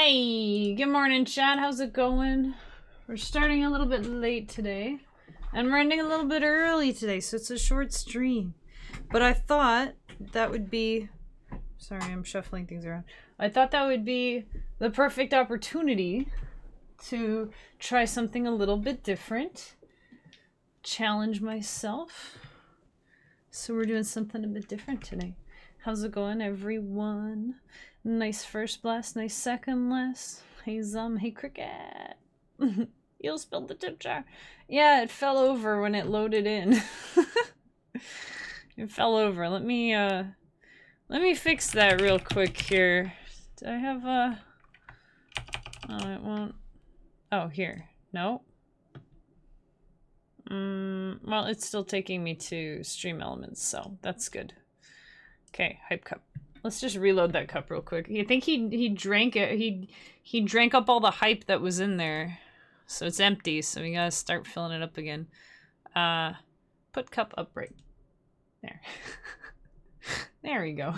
Hey, good morning, chat. How's it going? We're starting a little bit late today, and we're ending a little bit early today, so it's a short stream. But I thought that would be... Sorry, I'm shuffling things around. I thought that would be the perfect opportunity to try something a little bit different. Challenge myself. So we're doing something a bit different today. How's it going, everyone? Nice first blast, nice second blast. Hey hey Cricket. You spilled the tip jar. Yeah, it fell over when it loaded in. It fell over. Let me fix that real quick here. Do I have a... Oh, it won't... Oh, here. No? Well, it's still taking me to Stream Elements, so that's good. Okay, hype cup. Let's just reload that cup real quick. I think he drank it. He drank up all the hype that was in there. So it's empty, so we gotta start filling it up again. Put cup up right there. There we go.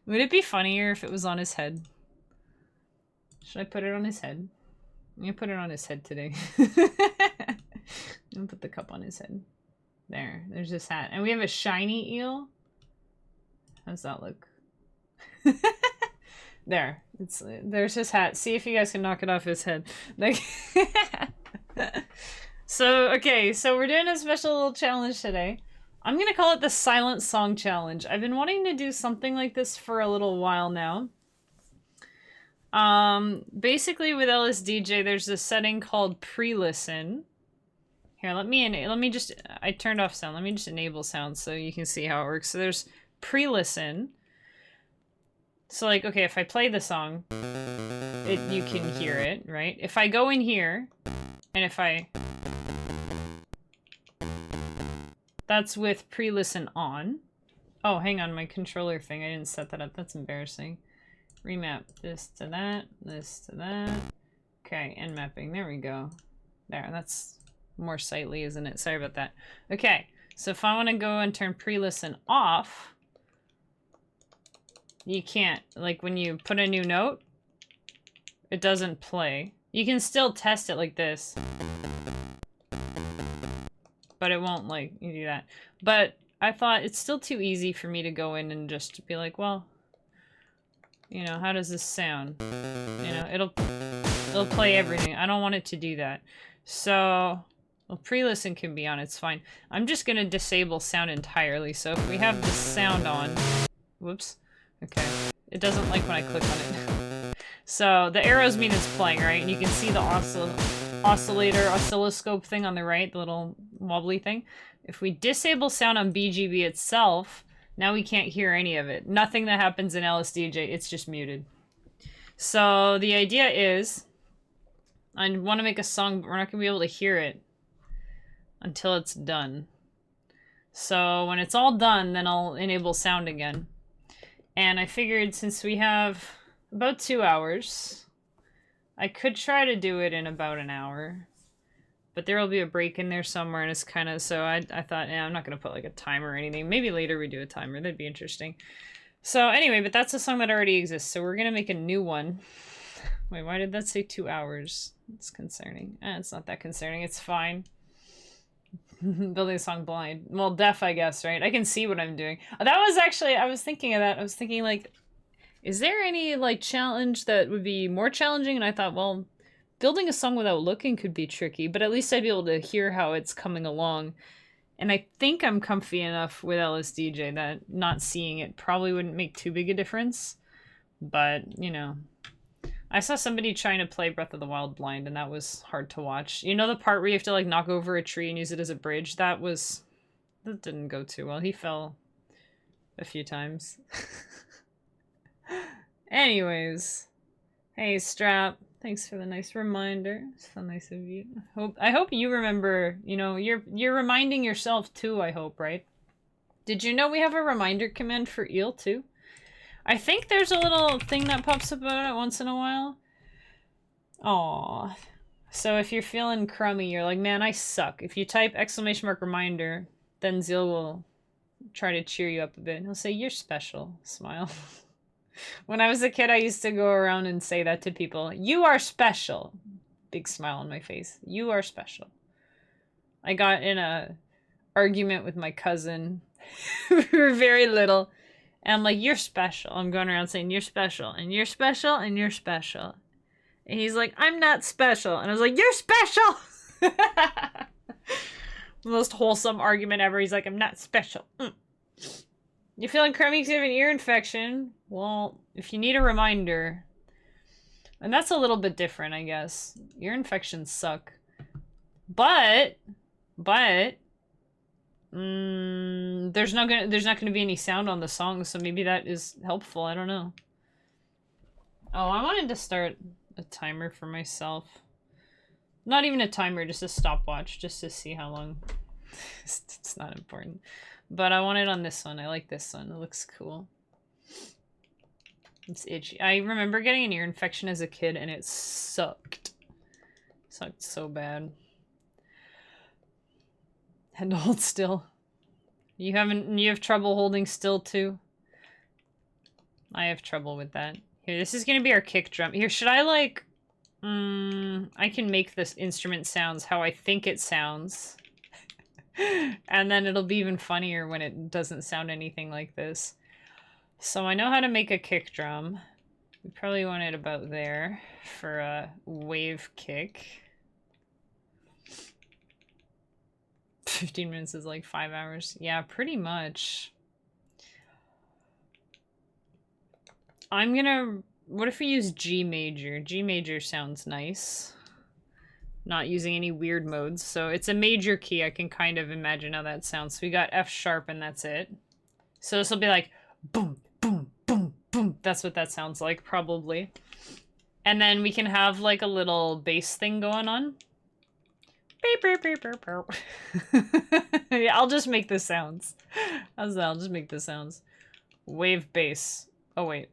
Would it be funnier if it was on his head? Should I put it on his head? I'm gonna put it on his head today. I'm gonna put the cup on his head. There's his hat. And we have a shiny eel. How's that look? There's his hat. See if you guys can knock it off his head. Like So we're doing a special little challenge today. I'm gonna call it the Silent Song Challenge. I've been wanting to do something like this for a little while now. Basically with LSDj, there's this setting called pre-listen. Here, let me just, I turned off sound. Let me just enable sound so you can see how it works. So there's pre-listen. So like, okay, if I play the song, you can hear it, right? If I go in here, and if I... That's with pre-listen on. Oh, hang on, my controller thing. I didn't set that up. That's embarrassing. Remap this to that, this to that. Okay, end mapping. There we go. There, that's more sightly, isn't it? Sorry about that. Okay, so if I want to go and turn pre-listen off, you can't. Like, when you put a new note, it doesn't play. You can still test it like this, but it won't, like, you do that. But I thought it's still too easy for me to go in and just be like, well, you know, how does this sound? You know, it'll play everything. I don't want it to do that. So, well, pre-listen can be on, it's fine. I'm just gonna disable sound entirely. So if we have the sound on, whoops, okay. It doesn't like when I click on it. So the arrows mean it's playing, right? And you can see the oscilloscope thing on the right, the little wobbly thing. If we disable sound on BGB itself, now we can't hear any of it. Nothing that happens in LSDj, it's just muted. So the idea is, I want to make a song, but we're not going to be able to hear it until it's done. So when it's all done, then I'll enable sound again. And I figured since we have about 2 hours, I could try to do it in about an hour. But there will be a break in there somewhere, and it's kind of, so I thought, yeah, I'm not going to put like a timer or anything. Maybe later we do a timer, that'd be interesting. So anyway, but that's a song that already exists, so we're going to make a new one. Wait, why did that say 2 hours? It's concerning. It's not that concerning, it's fine. Building a song blind. Well, deaf, I guess, right? I can see what I'm doing. That was actually, I was thinking of that. I was thinking, like, is there any, like, challenge that would be more challenging? And I thought, well, building a song without looking could be tricky, but at least I'd be able to hear how it's coming along. And I think I'm comfy enough with LSDj that not seeing it probably wouldn't make too big a difference. But, you know, I saw somebody trying to play Breath of the Wild blind, and that was hard to watch. You know the part where you have to, like, knock over a tree and use it as a bridge? That didn't go too well. He fell a few times. Anyways. Hey, Strap. Thanks for the nice reminder. It's so nice of you. I hope you remember, you know, you're reminding yourself too, I hope, right? Did you know we have a reminder command for eel too? I think there's a little thing that pops up about it once in a while. Aww. So if you're feeling crummy, you're like, man, I suck. If you type !reminder, then Zeal will try to cheer you up a bit. He'll say, you're special. Smile. When I was a kid, I used to go around and say that to people. You are special. Big smile on my face. You are special. I got in a argument with my cousin. We were very little. And I'm like, you're special. I'm going around saying, you're special. And you're special. And you're special. And he's like, I'm not special. And I was like, you're special. Most wholesome argument ever. He's like, I'm not special. You feeling crummy because you have an ear infection? Well, if you need a reminder. And that's a little bit different, I guess. Ear infections suck. But there's not gonna be any sound on the song, so maybe that is helpful. I don't know. Oh, I wanted to start a timer for myself. Not even a timer, just a stopwatch, just to see how long. It's not important. But I want it on this one. I like this one. It looks cool. It's itchy. I remember getting an ear infection as a kid, and it sucked. Sucked so bad. Had to hold still. You have trouble holding still too? I have trouble with that. Here, this is gonna be our kick drum. Here, should I like... I can make this instrument sounds how I think it sounds. And then it'll be even funnier when it doesn't sound anything like this. So I know how to make a kick drum. We probably want it about there for a wave kick. 15 minutes is like 5 hours. Yeah, pretty much. I'm gonna... What if we use G major? G major sounds nice. Not using any weird modes. So it's a major key. I can kind of imagine how that sounds. So we got F sharp and that's it. So this will be like boom, boom, boom, boom. That's what that sounds like, probably. And then we can have like a little bass thing going on. Beep, beep, beep, beep, beep. Yeah, I'll just make the sounds. How's that? I'll just make the sounds. Wave bass. Oh, wait.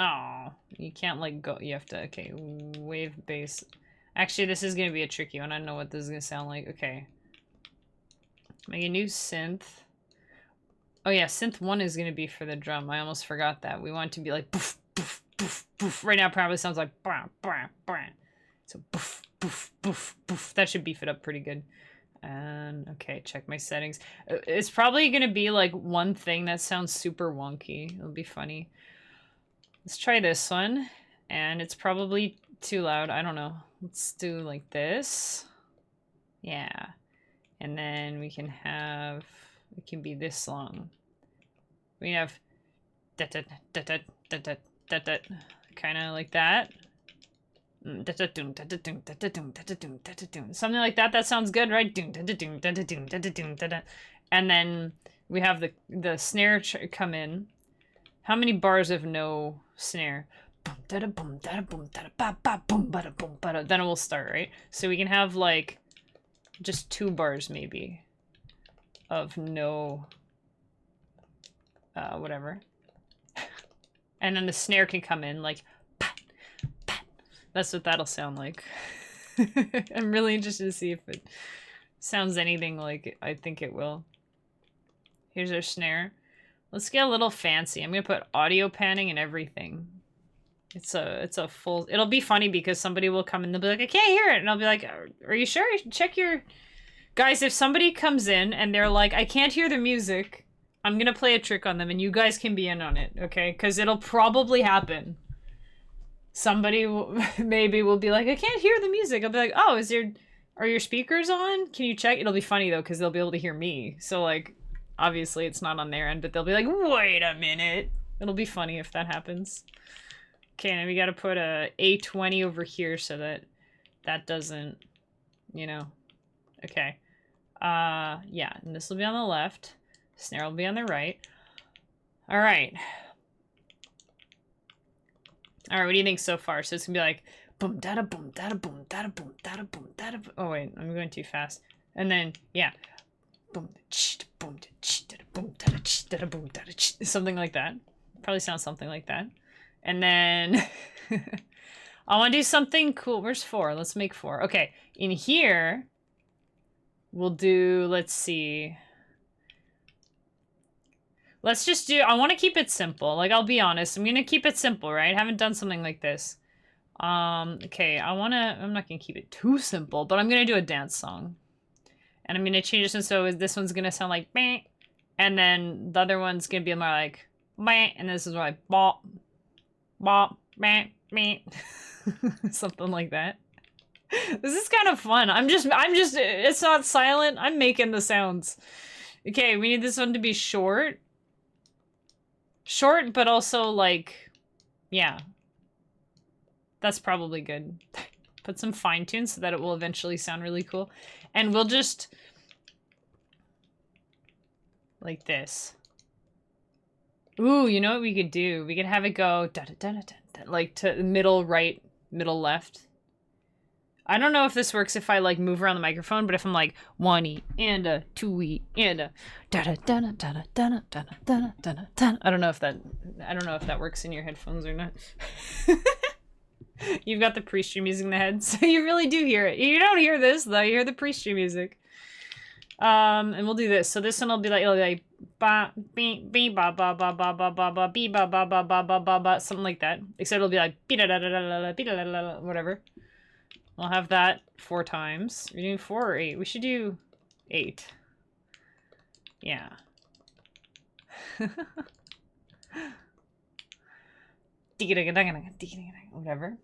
Oh, you can't like go. You have to, okay. Wave bass. Actually, this is going to be a tricky one. I don't know what this is going to sound like. Okay. Make a new synth. Oh yeah, synth 1 is going to be for the drum. I almost forgot that. We want it to be like poof, poof, poof, poof. Right now it probably sounds like bah, bah, bah. So poof, poof, poof, poof. That should beef it up pretty good. And okay, check my settings. It's probably going to be like one thing that sounds super wonky. It'll be funny. Let's try this one. And it's probably too loud. I don't know. Let's do like this. Yeah. And then we can have, it can be this long. We have kind of like that. Something like that. That sounds good, right? And then we have the snare come in. How many bars of no snare? Then it will start, right? So we can have like just 2 bars maybe of no whatever. And then the snare can come in like pat, pat. That's what that'll sound like. I'm really interested to see if it sounds anything like I think it will. Here's our snare. Let's get a little fancy. I'm gonna put audio panning and everything. It's a full... It'll be funny because somebody will come and they'll be like, I can't hear it. And I'll be like, are you sure? Check your... Guys, if somebody comes in and they're like, I can't hear the music, I'm gonna play a trick on them and you guys can be in on it, okay? Because it'll probably happen. Somebody maybe will be like, I can't hear the music. I'll be like, oh, are your speakers on? Can you check? It'll be funny though, because they'll be able to hear me. So like, obviously it's not on their end, but they'll be like, wait a minute. It'll be funny if that happens. Okay, now we gotta put a A20 over here so that that doesn't, you know. Okay. Yeah, and this will be on the left. Snare will be on the right. Alright. Alright, what do you think so far? So it's gonna be like boom da da boom da da boom da da boom da da boom da da. Oh wait, I'm going too fast. And then yeah. Boom boom boom da da boom da da, something like that. Probably sounds something like that. And then I want to do something cool. Where's 4? Let's make 4. Okay, in here we'll do, let's see. Let's just do, I want to keep it simple. Like, I'll be honest. I'm going to keep it simple, right? I haven't done something like this. Okay, I'm not going to keep it too simple, but I'm going to do a dance song. And I'm going to change this, so this one's going to sound like, meh. And then the other one's going to be more like, meh. And this is like, bop, bop, meh, meh. Something like that. This is kind of fun. I'm just, it's not silent. I'm making the sounds. Okay, we need this one to be short. Short, but also, like, yeah. That's probably good. Put some fine tune so that it will eventually sound really cool. And we'll just... like this. Ooh, you know what we could do? We could have it go... da -da -da -da -da, like, to middle right, middle left. I don't know if this works if I, like, move around the microphone, but if I'm like, 1E and a 2E and a da-da-da-da-da-da-da-da-da-da-da-da. I don't know if that works in your headphones or not. You've got the pre-stream music in the head, so you really do hear it. You don't hear this, though. You hear the pre-stream music. And we'll do this. So this one will be like, it'll be like, ba, bee, bee, ba, ba, ba, ba, ba, ba, ba, bee, ba, ba, ba, ba, ba, ba, ba, something like that. Except it'll be like, bee, da, da, da, da, da, bee, da, da, da, da, whatever. We'll have that 4 times. We're doing 4 or 8? We should do 8. Yeah. Whatever.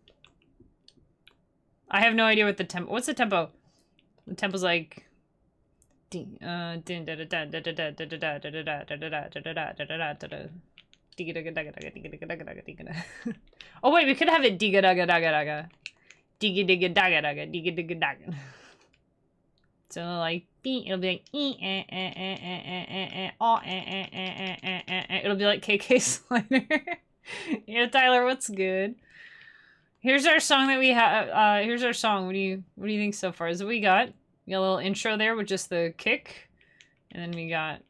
I have no idea what the tempo... What's the tempo? The tempo's like... Oh wait, we could have it digga dagga dagga dagga. Digga digga dagga dagga digga digga dagga. So like it'll be like it'll be like KK Slider. Yeah, Tyler, what's good? Here's our song that we have. Here's our song. What do you think so far? Is what we got? We got a little intro there with just the kick, and then we got.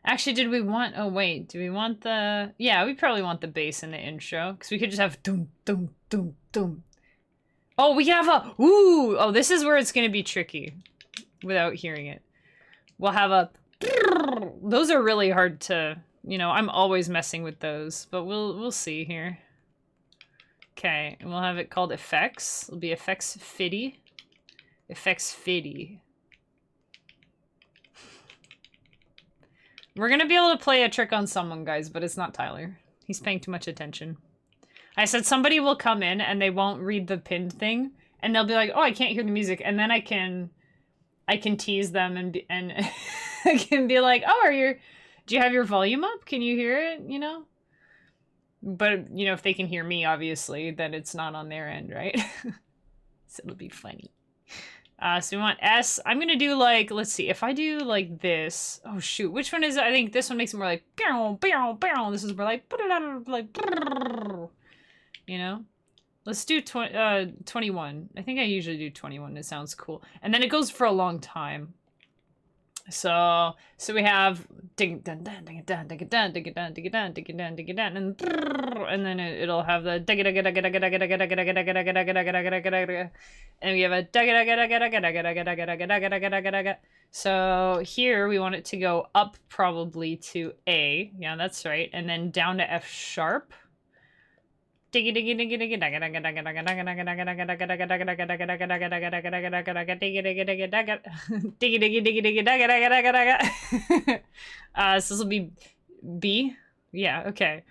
Actually, did we want? Oh wait, do we want the? Yeah, we probably want the bass in the intro because we could just have dum dum dum dum. Oh, we can have a ooh. Oh, this is where it's gonna be tricky, without hearing it. We'll have a. Those are really hard to. You know, I'm always messing with those, but we'll see here. Okay, and we'll have it called effects. It'll be effects fitty. Effects fitty. We're gonna be able to play a trick on someone, guys, but it's not Tyler. He's paying too much attention. I said somebody will come in and they won't read the pinned thing, and they'll be like, "Oh, I can't hear the music," and then I can tease them and I can be like, "Oh, do you have your volume up? Can you hear it?" You know. But you know, if they can hear me, obviously, then it's not on their end, right? So it'll be funny. So we want S. I'm gonna do like, let's see, if I do like this. Oh shoot, which one is it? I think this one makes it more like bow, bow, bow. This is more like you know. Let's do 21. I think I usually do 21. It sounds cool, and then it goes for a long time. So we have and then it'll have the and we have a so here we want it to go up probably to A. Yeah, that's right. And then down to F sharp. So this will be B. Yeah, okay.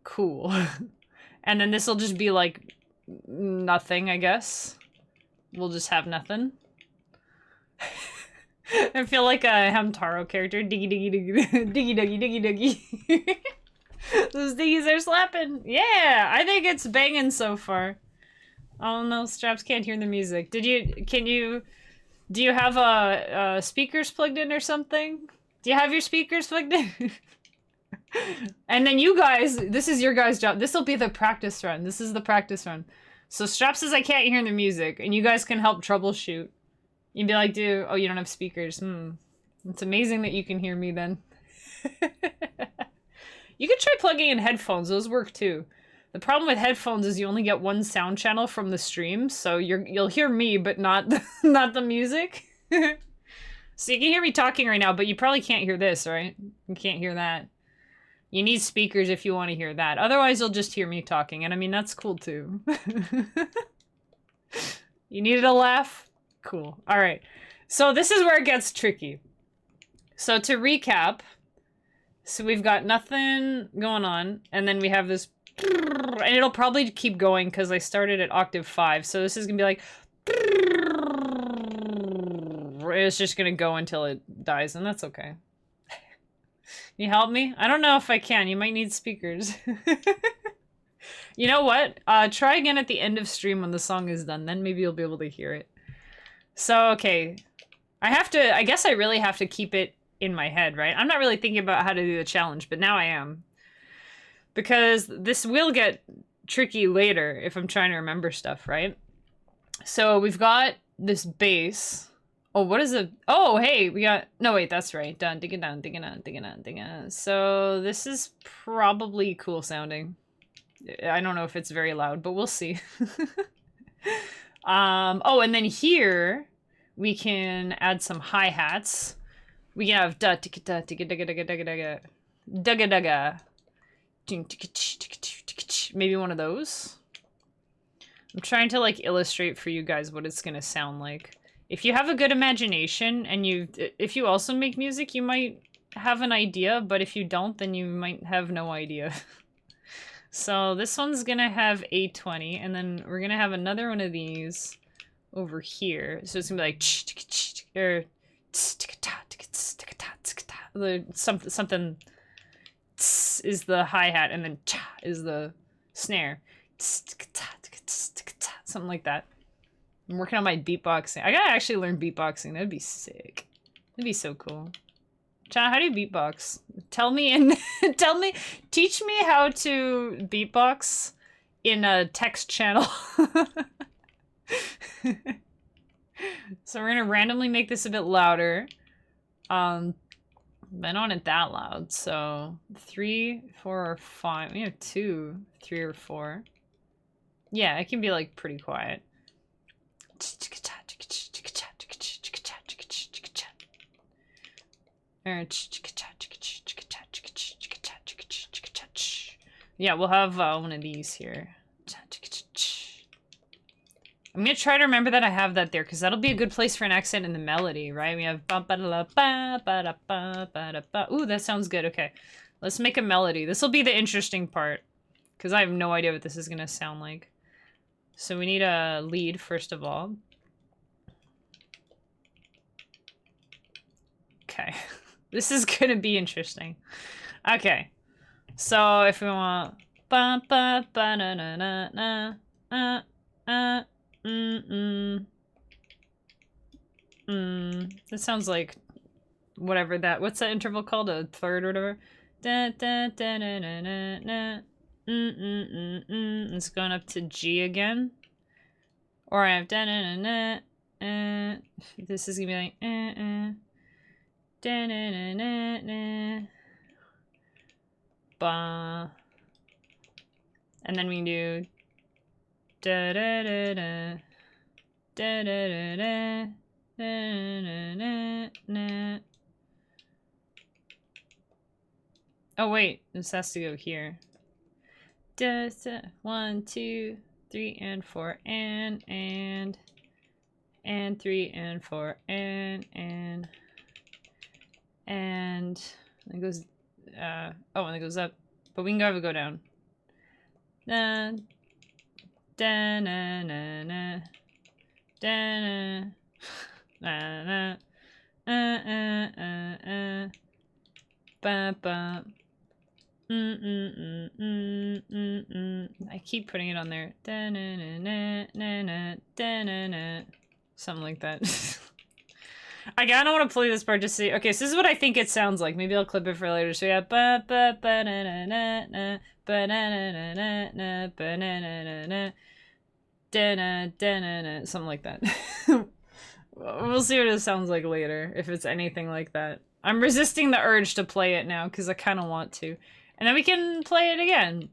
Cool. And then this will just be like nothing, I guess. We'll just have nothing. I feel like a Hamtaro character. Diggy diggy diggy diggy diggy diggy diggy. Those diggies are slapping. Yeah, I think it's banging so far. Oh no, Straps can't hear the music. Do you have speakers plugged in or something? Do you have your speakers plugged in? And then you guys, this is your guys' job. This will be the practice run. This is the practice run. So Straps says I can't hear the music, and you guys can help troubleshoot. You'd be like, dude, oh, you don't have speakers. It's amazing that you can hear me then. You could try plugging in headphones. Those work too. The problem with headphones is you only get one sound channel from the stream, so you'll hear me, but not not the music. So you can hear me talking right now, but you probably can't hear this, right? You can't hear that. You need speakers if you want to hear that. Otherwise, you'll just hear me talking. And I mean, that's cool too. You needed a laugh? Cool. All right. So this is where it gets tricky. So to recap, so we've got nothing going on. And then we have this... And it'll probably keep going because I started at octave 5. So this is going to be like... It's just going to go until it dies. And that's okay. Can you help me? I don't know if I can. You might need speakers. You know what? Try again at the end of stream when the song is done. Then maybe you'll be able to hear it. So, okay. I guess I really have to keep it in my head, right? I'm not really thinking about how to do the challenge, but now I am. Because this will get tricky later if I'm trying to remember stuff, right? So we've got this bass. Oh, what is it? Oh, hey, we got... No, wait, that's right. Dun, digga, dun, digga, dun, digga, dun, digga. So this is probably cool sounding. I don't know if it's very loud, but we'll see. Oh, and then here we can add some hi-hats. We can have da ticka da ticka dugga dugga dugga dugga dugga dugga. Maybe one of those. I'm trying to like illustrate for you guys what it's gonna sound like. If you have a good imagination and if you also make music, you might have an idea, but if you don't, then you might have no idea. So this one's gonna have A20, and then we're gonna have another one of these over here. So it's gonna be like or something is the hi-hat, and then is the snare. Something like that. I'm working on my beatboxing. I gotta actually learn beatboxing. That'd be sick. That'd be so cool. Chana, how do you beatbox? Tell me and teach me how to beatbox in a text channel. So we're gonna randomly make this a bit louder. But I don't want it that loud. So 3, 4, or 5. We have 2, 3, or 4. Yeah, it can be like pretty quiet. Yeah, we'll have one of these here. I'm gonna try to remember that I have that there, because that'll be a good place for an accent in the melody, right? We have ba ba da ba ba da ba ba da ba. Ooh, that sounds good. Okay, let's make a melody. This will be the interesting part, because I have no idea what this is gonna sound like. So we need a lead first of all. Okay, this is gonna be interesting. Okay, so if we want ba ba ba na na na na that sounds like whatever that. What's that interval called? A third or whatever. Da da da na na na na. It's going up to G again. Or I have da na na na. This is gonna be like da na na na na. Ba. And then we can do da da da da da da da da da da da. Oh wait, this has to go here. Da, 1, 2, 3, and 4, and 3 and 4, and it goes oh, and it goes up, but we can have it go down. Da da na na na da na na na ba ba. I keep putting it on there. Da na na na na na da na na. Something like that. I kinda want to play this part just to see. Okay, so this is what I think it sounds like. Maybe I'll clip it for later. So we have ba ba ba na na na na ba na na na na na ba na na na na da na da na na, something like that. We'll see what it sounds like later, if it's anything like that. I'm resisting the urge to play it now because I kind of want to, and then we can play it again.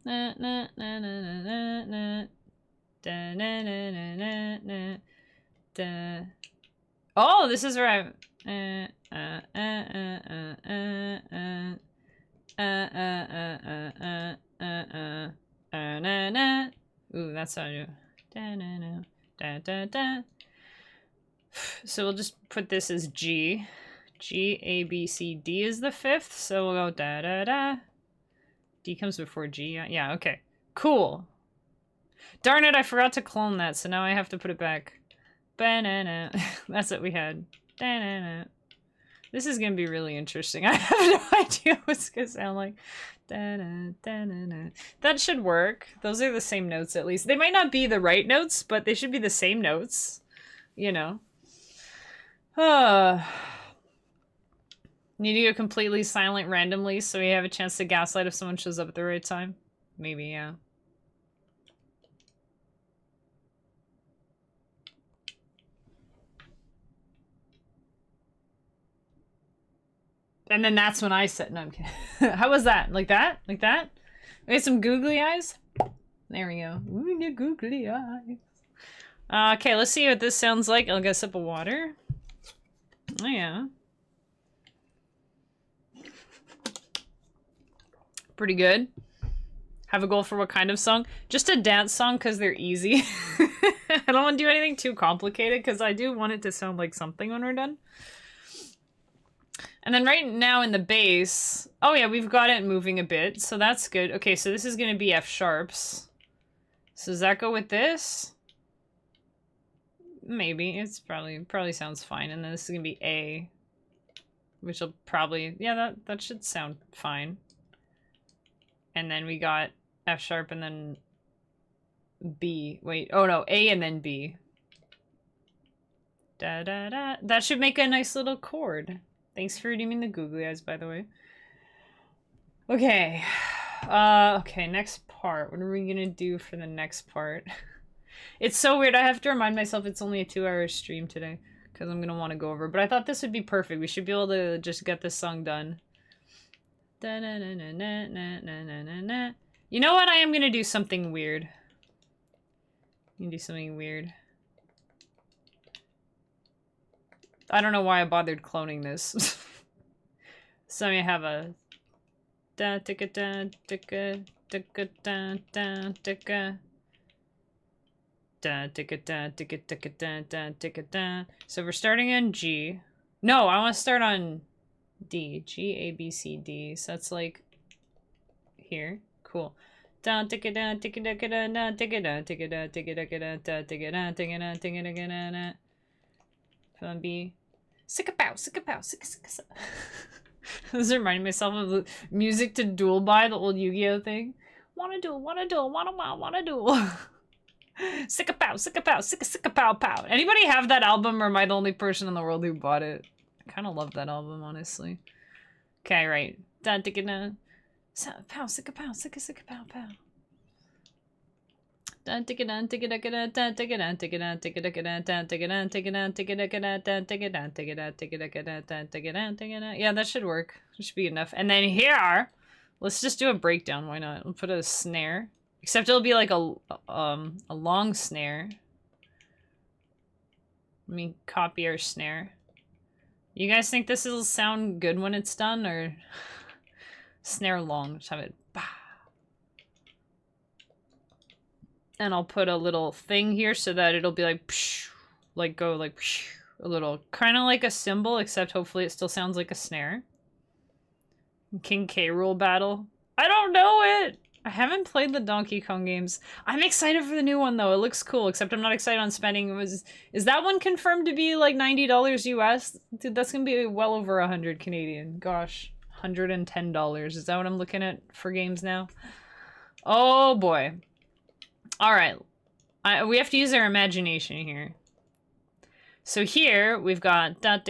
Na na na na na na da na na na na na da. Oh, this is right. Ooh, that's how I do. So we'll just put this as G. G, A, B, C, D is the fifth. So we'll go da da da. D comes before G. Yeah, okay. Cool. Darn it, I forgot to clone that, so now I have to put it back. Banana. That's what we had. Da-na-na. This is gonna be really interesting. I have no idea what it's gonna sound like. Da-na, da-na-na. That should work. Those are the same notes, at least. They might not be the right notes, but they should be the same notes. You know. Need to go completely silent randomly so we have a chance to gaslight if someone shows up at the right time? Maybe, yeah. And then that's when I said, no, I'm kidding. How was that? Like that? Like that? We had some googly eyes? There we go. Ooh, your googly eyes. Okay, let's see what this sounds like. I'll get a sip of water. Oh, yeah. Pretty good. Have a goal for what kind of song? Just a dance song because they're easy. I don't want to do anything too complicated because I do want it to sound like something when we're done. And then right now in the bass, oh yeah, we've got it moving a bit, so that's good. Okay, so this is going to be F sharps. So does that go with this? Maybe. It's probably sounds fine. And then this is going to be A, which will probably, yeah, that should sound fine. And then we got F sharp and then B. Wait, oh no, A and then B. Da da da. That should make a nice little chord. Thanks for redeeming the googly eyes, by the way. Okay. Okay, next part. What are we gonna do for the next part? It's so weird. I have to remind myself it's only a 2-hour stream today because I'm gonna want to go over. But I thought this would be perfect. We should be able to just get this song done. Da na na na na na na na na. You know what? I am gonna do something weird. I'm gonna do something weird. I don't know why I bothered cloning this. So I have a da ticka da ticka ticka da da ticka da ticka da ticka ticka da da ticka da. So we're starting on G. No, I want to start on D. G, A, B, C, D. So that's like here. Cool. Da ticka da ticka da da ticka da ticka da ticka da da ticka da ticka da ticka da da. From B. Sick-a-pow, sick-a-pow, sick-a-sick-a. This is reminding myself of the music to duel by, the old Yu-Gi-Oh thing. Wanna duel, wanna duel. Sick-a-pow, sick-a-pow, sick-a-pow-pow. Anybody have that album, or am I the only person in the world who bought it? I kind of love that album, honestly. Okay, right. Da-da-da-da. Pow, sick-a-pow, sick-a-sick-a-pow-pow. Yeah, that should work. That should be enough. And then here, let's just do a breakdown. Why not? We'll put a snare. Except it'll be like a long snare. Let me copy our snare. You guys think this will sound good when it's done, or snare long? Just have it. And I'll put a little thing here so that it'll be like, psh, like go like psh, a little, kind of like a cymbal, except hopefully it still sounds like a snare. King K. Rool battle. I don't know it. I haven't played the Donkey Kong games. I'm excited for the new one though. It looks cool, except I'm not excited on spending. Is that one confirmed to be like $90 US? Dude, that's gonna be well over 100 Canadian. Gosh, $110. Is that what I'm looking at for games now? Oh boy. All right, we have to use our imagination here. So here we've got that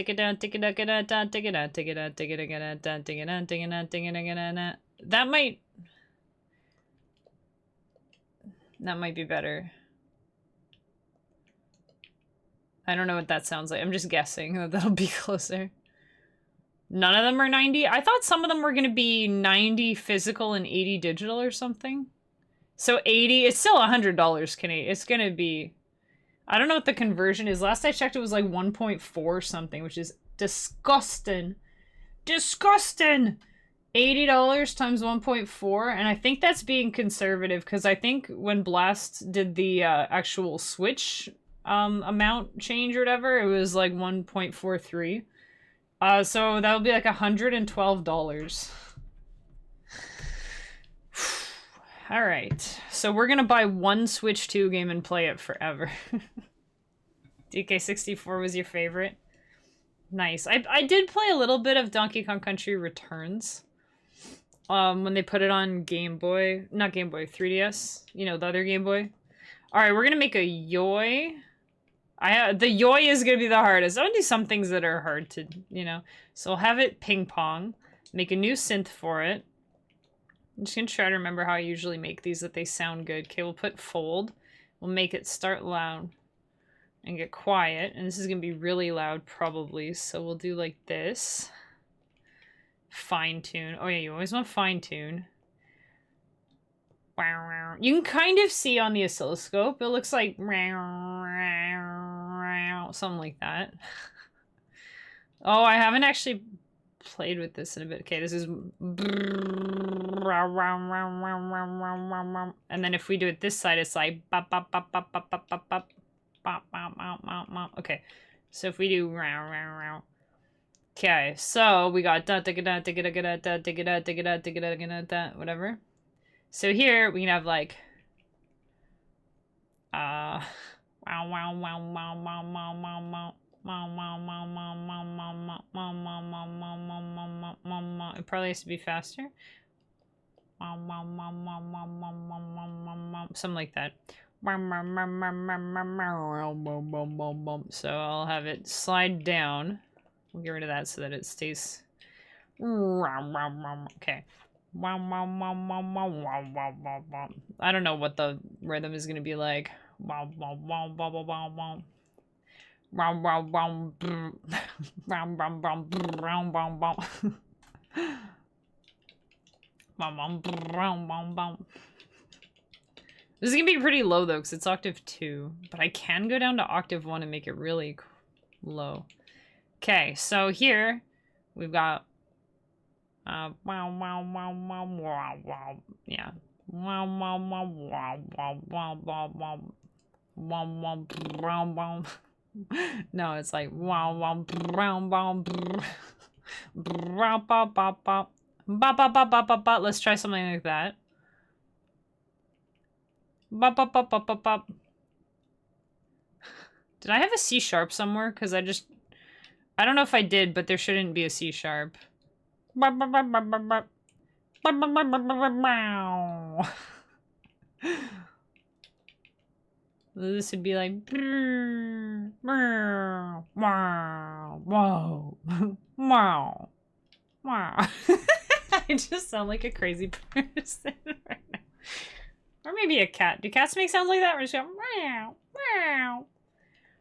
might be better. I don't know what that sounds like. I'm just guessing that that'll be closer. None of them are 90. I thought some of them were gonna be 90 physical and 80 digital or something. So 80, it's still $100 Canadian. It's gonna be, I don't know what the conversion is. Last I checked, it was like 1.4 something, which is disgusting. Disgusting! $80 times 1.4, and I think that's being conservative, because I think when Blast did the actual Switch amount change or whatever, it was like 1.43. So that would be like $112. Alright, so we're gonna buy one Switch 2 game and play it forever. DK64 was your favorite? Nice. I did play a little bit of Donkey Kong Country Returns. When they put it on Game Boy. Not Game Boy, 3DS. You know, the other Game Boy. Alright, we're gonna make a Yoi. The Yoi is gonna be the hardest. I want to do some things that are hard to, you know. So I'll have it ping pong. Make a new synth for it. I'm just gonna try to remember how I usually make these, that they sound good. Okay, we'll put fold. We'll make it start loud and get quiet. And this is gonna be really loud probably. So we'll do like this. Fine tune. Oh yeah, you always want fine tune. You can kind of see on the oscilloscope. It looks like something like that. Oh, I haven't actually played with this in a bit. Okay, this is and then if we do it this side, it's like okay. So if we do okay, so we got whatever. So here we can have like it probably has to be faster. Something like that. So I'll have it slide down. We'll get rid of that so that it stays. Okay. I don't know what the rhythm is gonna be like. This is gonna be pretty low though, because it's octave 2. But I can go down to octave 1 and make it really low. Okay, so here we've got yeah. No, it's like let's try something like that. Did I have a C sharp somewhere? Because I don't know if I did, but there shouldn't be a C sharp. This would be like I just sound like a crazy person right now. Or maybe a cat. Do cats make sounds like that? Or just go meow, meow.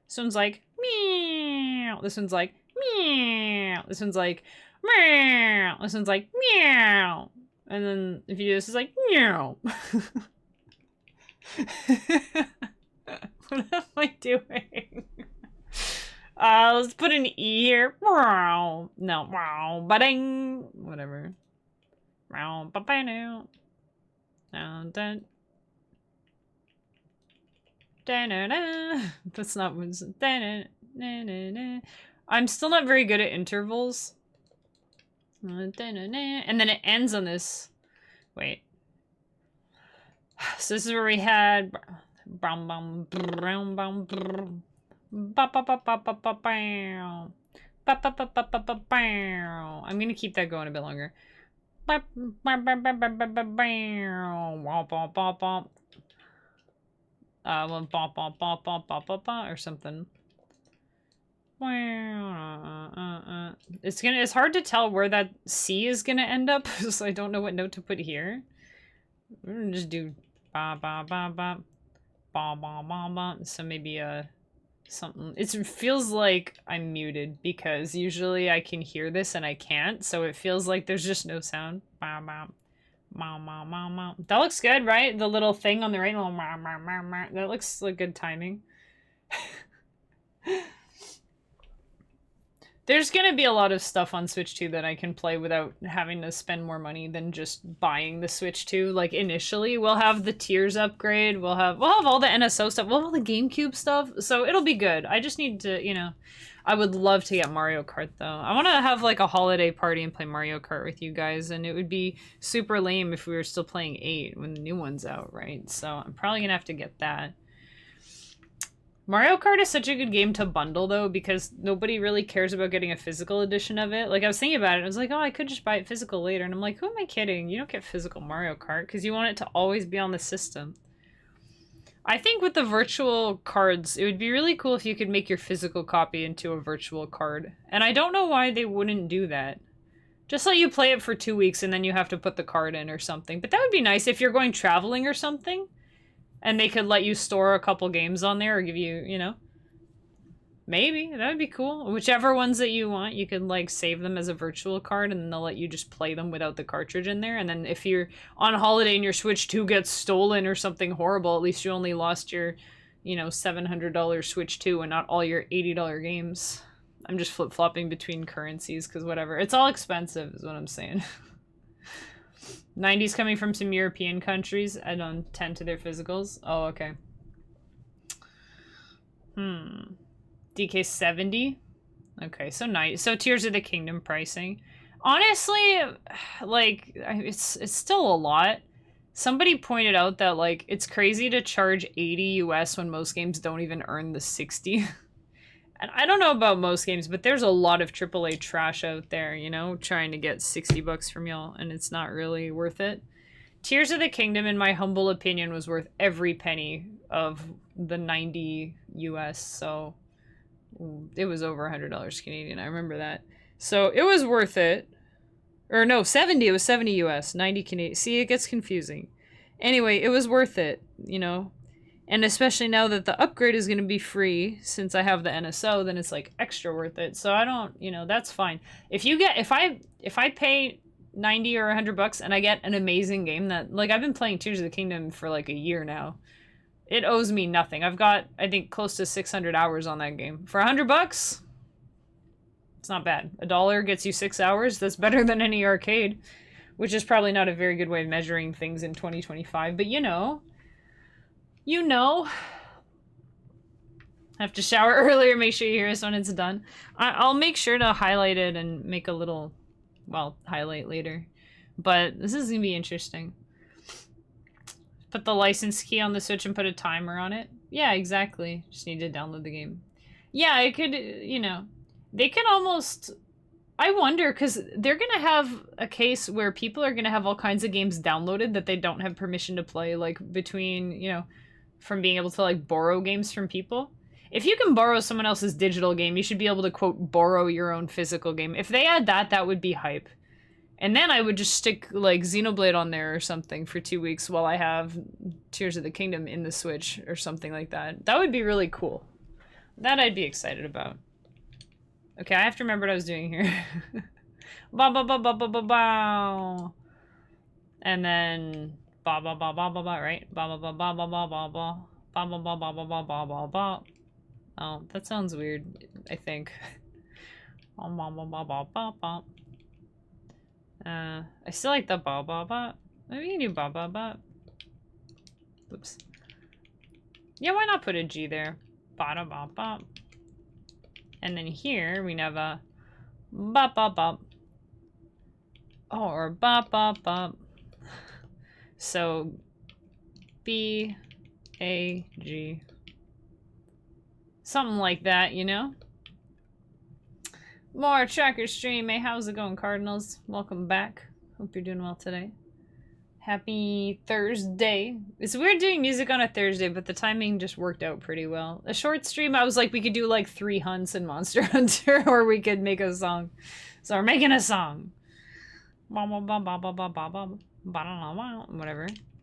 This one's like meow. This one's like meow. This one's like meow. This one's like meow. And then if you do this, it's like meow. What am I doing? Let's put an E here. No, ba-ding. Whatever. That's not what's. I'm still not very good at intervals. And then it ends on this. Wait. So this is where we had. I'm gonna keep that going a bit longer. Or something. It's hard to tell where that C is gonna end up, so I don't know what note to put here. We're gonna just do ba ba ba ba ba ba ba ba. So maybe something. It feels like I'm muted because usually I can hear this and I can't, so it feels like there's just no sound. Ba ba. That looks good, right? The little thing on the right. That looks like good timing. There's gonna be a lot of stuff on Switch 2 that I can play without having to spend more money than just buying the Switch 2. Like initially, we'll have the tiers upgrade, we'll have all the NSO stuff, we'll have all the GameCube stuff, so it'll be good. I just need to, you know, I would love to get Mario Kart though. I want to have like a holiday party and play Mario Kart with you guys, and it would be super lame if we were still playing 8 when the new one's out, right? So I'm probably gonna have to get that. Mario Kart is such a good game to bundle, though, because nobody really cares about getting a physical edition of it. Like, I was thinking about it, and I was like, oh, I could just buy it physical later. And I'm like, who am I kidding? You don't get physical Mario Kart, because you want it to always be on the system. I think with the virtual cards, it would be really cool if you could make your physical copy into a virtual card. And I don't know why they wouldn't do that. Just let you play it for 2 weeks, and then you have to put the card in or something. But that would be nice if you're going traveling or something. And they could let you store a couple games on there or give you, you know, maybe. That would be cool. Whichever ones that you want, you could, like, save them as a virtual card and then they'll let you just play them without the cartridge in there. And then if you're on holiday and your Switch 2 gets stolen or something horrible, at least you only lost your, you know, $700 Switch 2 and not all your $80 games. I'm just flip-flopping between currencies because whatever. It's all expensive is what I'm saying. 90s coming from some European countries. I don't tend to their physicals. Oh, okay. DK 70? Okay, so nice. So Tears of the Kingdom pricing. Honestly, like, it's still a lot. Somebody pointed out that, like, it's crazy to charge 80 US when most games don't even earn the 60. And I don't know about most games, but there's a lot of AAA trash out there, you know, trying to get 60 bucks from y'all, and it's not really worth it. Tears of the Kingdom, in my humble opinion, was worth every penny of the 90 US, so it was over $100 Canadian, I remember that. So it was worth it. Or no, 70, it was 70 US, 90 Canadian. See, it gets confusing. Anyway, it was worth it, you know. And especially now that the upgrade is going to be free, since I have the NSO, then it's like extra worth it. So I don't, you know, that's fine. If I pay 90 or 100 bucks and I get an amazing game that, like, I've been playing Tears of the Kingdom for like a year now. It owes me nothing. I've got, I think, close to 600 hours on that game. For 100 bucks, it's not bad. $1 gets you 6 hours. That's better than any arcade, which is probably not a very good way of measuring things in 2025. But you know. I have to shower earlier, make sure you hear us when it's done. I'll make sure to highlight it and make a little, well, highlight later. But this is going to be interesting. Put the license key on the Switch and put a timer on it. Yeah, exactly. Just need to download the game. Yeah, it could, you know, they can almost... I wonder, because they're going to have a case where people are going to have all kinds of games downloaded that they don't have permission to play, like between, you know, from being able to, like, borrow games from people. If you can borrow someone else's digital game, you should be able to, quote, borrow your own physical game. If they had that, that would be hype. And then I would just stick, like, Xenoblade on there or something for 2 weeks while I have Tears of the Kingdom in the Switch or something like that. That would be really cool. That I'd be excited about. Okay, I have to remember what I was doing here. Ba ba ba ba ba ba ba. And then ba ba ba ba ba ba, right? Ba ba ba ba ba ba ba ba. Ba ba ba ba ba ba ba ba ba. Oh, that sounds weird, I think. Ba ba ba ba ba ba ba. I still like the ba ba ba. Maybe you can do ba ba ba. Oops. Yeah, why not put a G there? Ba da ba ba. And then here we have a bop bop bop. Oh, or bop bop bop. So B-A-G. Something like that, you know? More Tracker Stream. Hey, how's it going, Cardinals? Welcome back. Hope you're doing well today. Happy Thursday. It's weird doing music on a Thursday, but the timing just worked out pretty well. A short stream, I was like, we could do like 3 hunts in Monster Hunter, or we could make a song. So we're making a song. Whatever.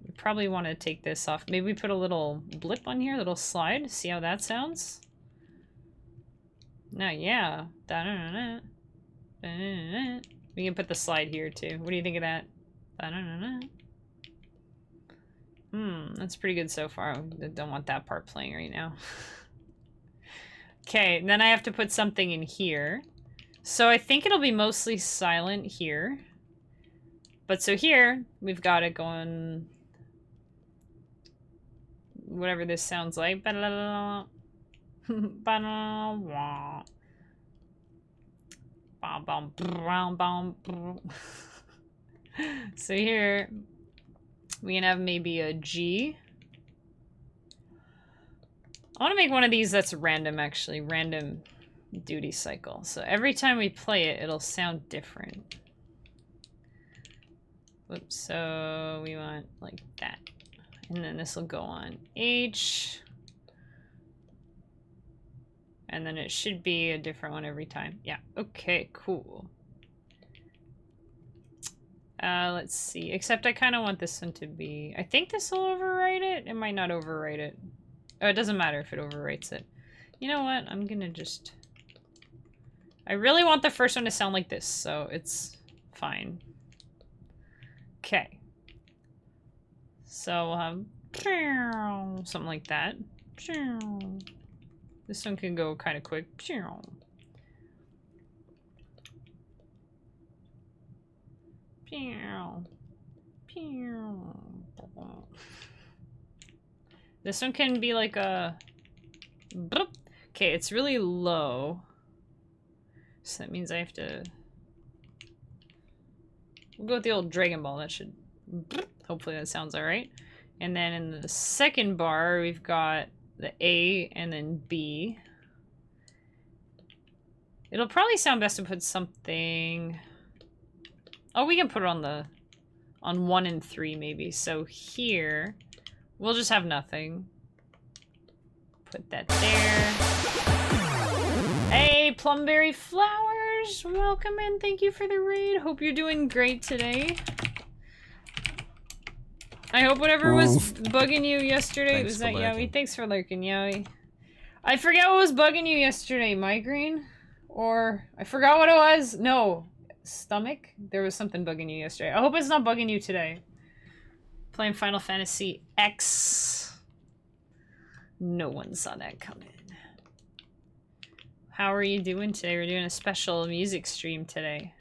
We probably want to take this off. Maybe we put a little blip on here, a little slide. See how that sounds? Now, yeah. We can put the slide here too. What do you think of that? That's pretty good so far. I don't want that part playing right now. Okay, then I have to put something in here. So I think it'll be mostly silent here. But so here, we've got it going... Whatever this sounds like. So here, we can have maybe a G. I want to make one of these that's random, actually. Random duty cycle. So every time we play it, it'll sound different. Whoops, so we want like that. And then this will go on H. And then it should be a different one every time. Yeah, okay, cool. Let's see. Except I kind of want this one to be... I think this will overwrite it. It might not overwrite it. Oh, it doesn't matter if it overwrites it. You know what? I'm gonna just... I really want the first one to sound like this, so it's fine. Okay. So we'll have... something like that. This one can go kind of quick. This one can be like a... Okay, it's really low. So that means I have to... We'll go with the old Dragon Ball. That should... Hopefully that sounds alright. And then in the second bar, we've got the A and then B. It'll probably sound best to put something... Oh, we can put it on the... on 1 and 3, maybe. So here... We'll just have nothing. Put that there. Hey, Plumberry Flowers! Welcome in. Thank you for the raid. Hope you're doing great today. I hope whatever was bugging you yesterday... Was that Yowie? Thanks for lurking, Yowie. I forgot what was bugging you yesterday. Migraine? Or... I forgot what it was. No. Stomach? There was something bugging you yesterday. I hope it's not bugging you today. Playing Final Fantasy X. No one saw that coming. How are you doing today? We're doing a special music stream today.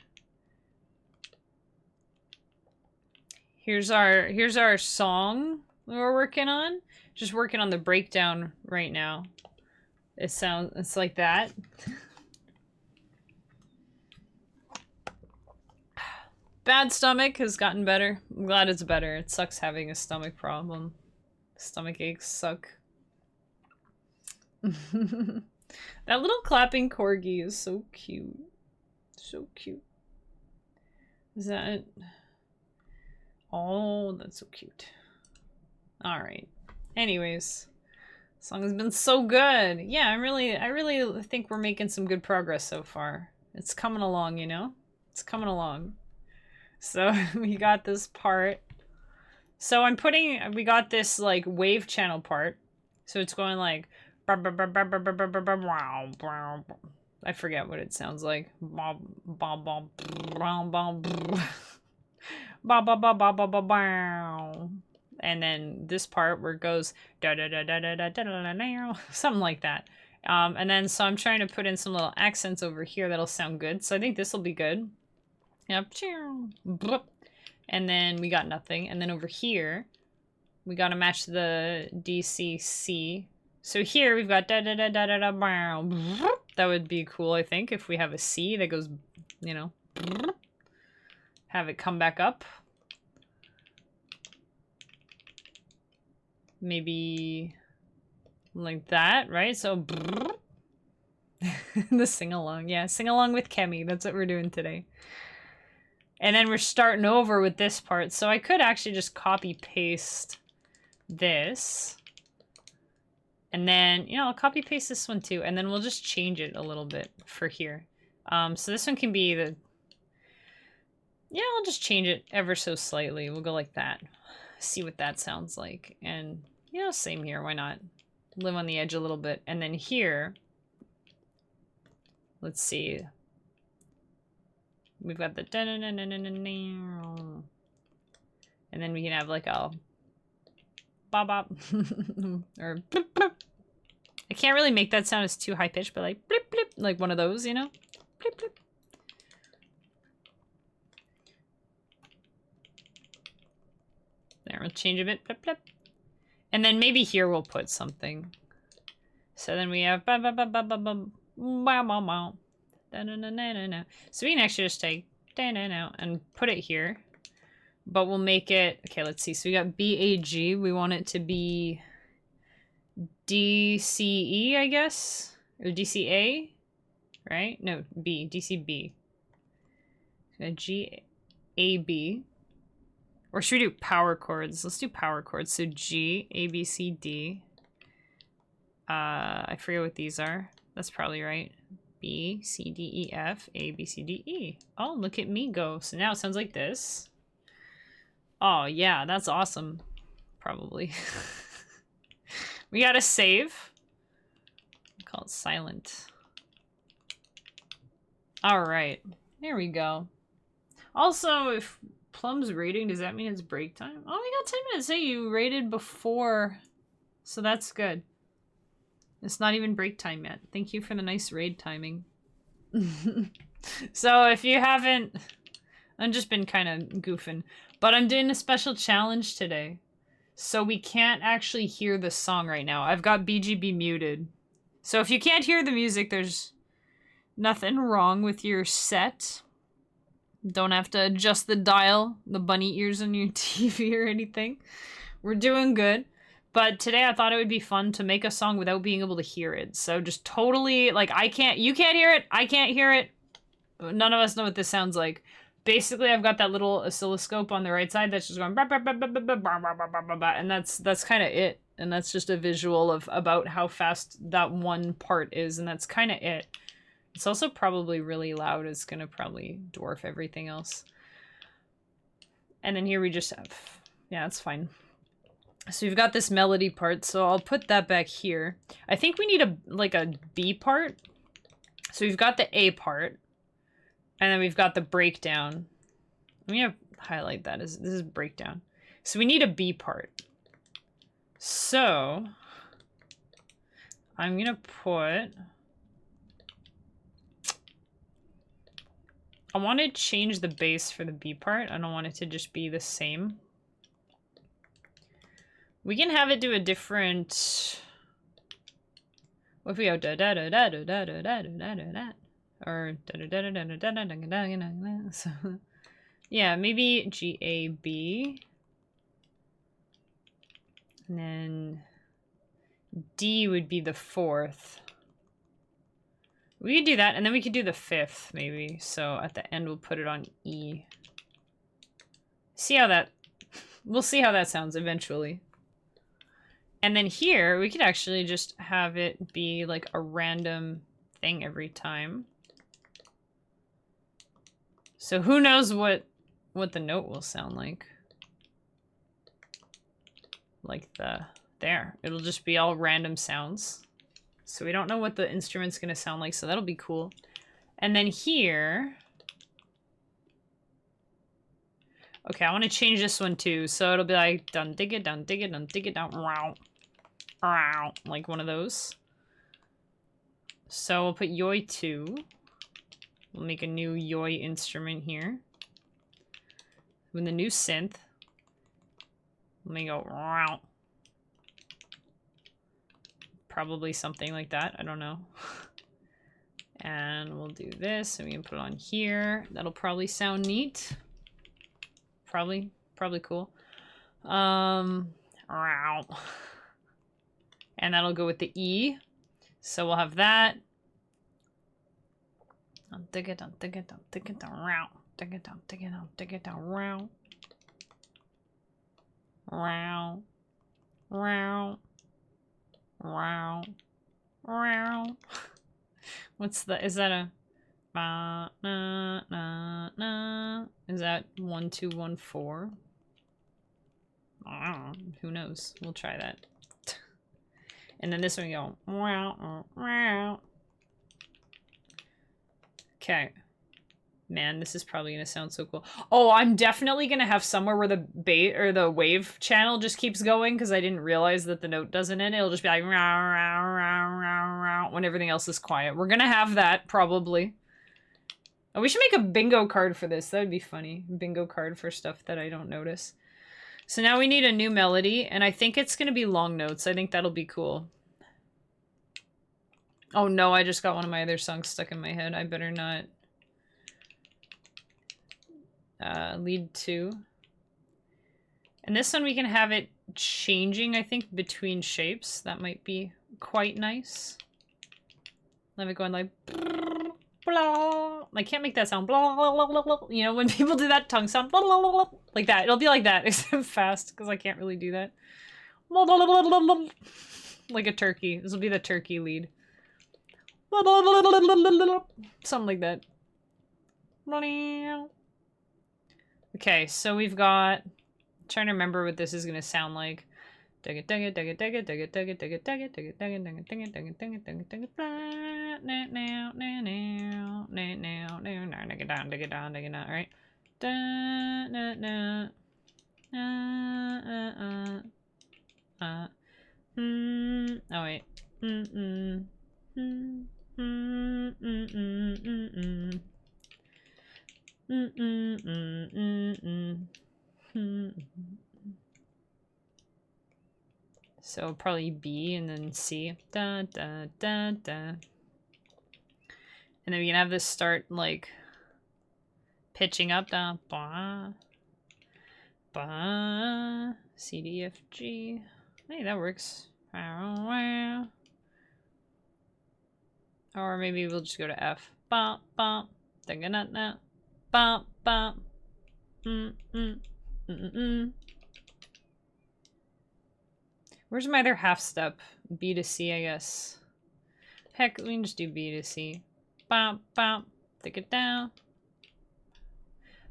Here's our song we're working on. Just working on the breakdown right now. It's like that. Bad stomach has gotten better. I'm glad it's better. It sucks having a stomach problem. Stomach aches suck. That little clapping corgi is so cute. So cute. Is that... Oh, that's so cute. Alright. Anyways. Song has been so good. Yeah, I really think we're making some good progress so far. It's coming along, you know? It's coming along. So we got this part. So we got this like wave channel part. So it's going like I forget what it sounds like. And then this part where it goes something like that. And then so I'm trying to put in some little accents over here that'll sound good. So I think this will be good. Yep. And then we got nothing. And then over here, we got to match the DCC. So here we've got that would be cool, I think, if we have a C that goes, you know, have it come back up. Maybe like that, right? So the sing along. Yeah, sing along with Kemi. That's what we're doing today. And then we're starting over with this part. So I could actually just copy paste this. And then, you know, I'll copy paste this one too. And then we'll just change it a little bit for here. So this one can be the... Yeah, I'll just change it ever so slightly. We'll go like that. See what that sounds like. And, you know, same here. Why not? Live on the edge a little bit. And then here... Let's see... We've got the and then we can have like a bop bop or I can't really make that sound as too high pitched, but like blip blip, like one of those, you know? Blip blip. There, we'll change a bit. Blip blip. And then maybe here we'll put something. So then we have ba ba ba ba ba ba ba ba ba. So we can actually just take and put it here. But we'll make it, okay, let's see. So we got BAG. We want it to be DCE, I guess? Or DCA? Right? No, B. DCB. GAB. Or should we do power chords? Let's do power chords. So G, A, B, C, D. I forget what these are. That's probably right. B, C, D, E, F, A, B, C, D, E. Oh, look at me go. So now it sounds like this. Oh, yeah, that's awesome. Probably. We gotta save. Call it silent. Alright. There we go. Also, if Plum's rating, does that mean it's break time? Oh, we got 10 minutes. Hey, you rated before. So that's good. It's not even break time yet. Thank you for the nice raid timing. So if you haven't... I've just been kind of goofing. But I'm doing a special challenge today. So we can't actually hear the song right now. I've got BGB muted. So if you can't hear the music, there's nothing wrong with your set. Don't have to adjust the dial, the bunny ears on your TV or anything. We're doing good. But today I thought it would be fun to make a song without being able to hear it. So just totally, like, you can't hear it, I can't hear it. None of us know what this sounds like. Basically, I've got that little oscilloscope on the right side that's just going, and that's kind of it. And that's just a visual of about how fast that one part is, and that's kind of it. It's also probably really loud. It's gonna probably dwarf everything else. And then here we just have, yeah, it's fine. So we've got this melody part, so I'll put that back here. I think we need a B part. So we've got the A part, and then we've got the breakdown. Let me highlight that. This is breakdown. So we need a B part. So I'm gonna put... I want to change the bass for the B part. I don't want it to just be the same. We can have it do a different... What if we go da da da da da da da da da da da, or da da da da da da da da da da. So yeah, maybe GAB, and then D would be the fourth. We could do that, and then we could do the fifth maybe. So at the end we'll put it on E. See how that? We'll see how that sounds eventually. And then here, we could actually just have it be like a random thing every time. So who knows what the note will sound like. Like there. It'll just be all random sounds. So we don't know what the instrument's gonna sound like, so that'll be cool. And then here... Okay, I want to change this one too. So it'll be like dun dig it, dun dig it, dun dig it, down, wow. Like one of those. So we'll put Yoi 2. We'll make a new Yoi instrument here. With the new synth. Let me go. Probably something like that. I don't know. And we'll do this, and we can put it on here. That'll probably sound neat. Probably cool. And that'll go with the E. So we'll have that. Dig it down, dig it down, dig it down, round. Dig it down, dig it down, dig it down, round. Round. Round. Round. Round. What's the, is that a na na na? Is that 1 2 1 4? I don't know. Who knows? We'll try that. And then this one we go. Okay. Man, this is probably gonna sound so cool. Oh, I'm definitely gonna have somewhere where the bait or the wave channel just keeps going because I didn't realize that the note doesn't end. It'll just be like when everything else is quiet. We're gonna have that probably. Oh, we should make a bingo card for this. That would be funny. Bingo card for stuff that I don't notice. So now we need a new melody, and I think it's gonna be long notes. I think that'll be cool. Oh no, I just got one of my other songs stuck in my head. I better not. Lead 2. And this one we can have it changing, I think, between shapes. That might be quite nice. Let me go like blah. I can't make that sound blah, blah, blah, blah. You know, when people do that tongue sound blah, blah, blah, blah. Like that. It'll be like that, except fast, because I can't really do that. Blah, blah, blah, blah, blah. Like a turkey. This will be the turkey lead. Blah, blah, blah, blah, blah, blah, blah. Something like that. Okay, so we've got... I'm trying to remember what this is gonna sound like. Right? Oh wait. So probably B and then C. Da, da, da, da. And then we can have this start like pitching up. Da, ba, ba, C, D, F, G. Hey, that works. Or maybe we'll just go to F. Ba, ba, da, ga, na, na. Ba, ba. Where's my other half step? B to C, I guess. Heck, we can just do B to C. Bop, bop. Take it down.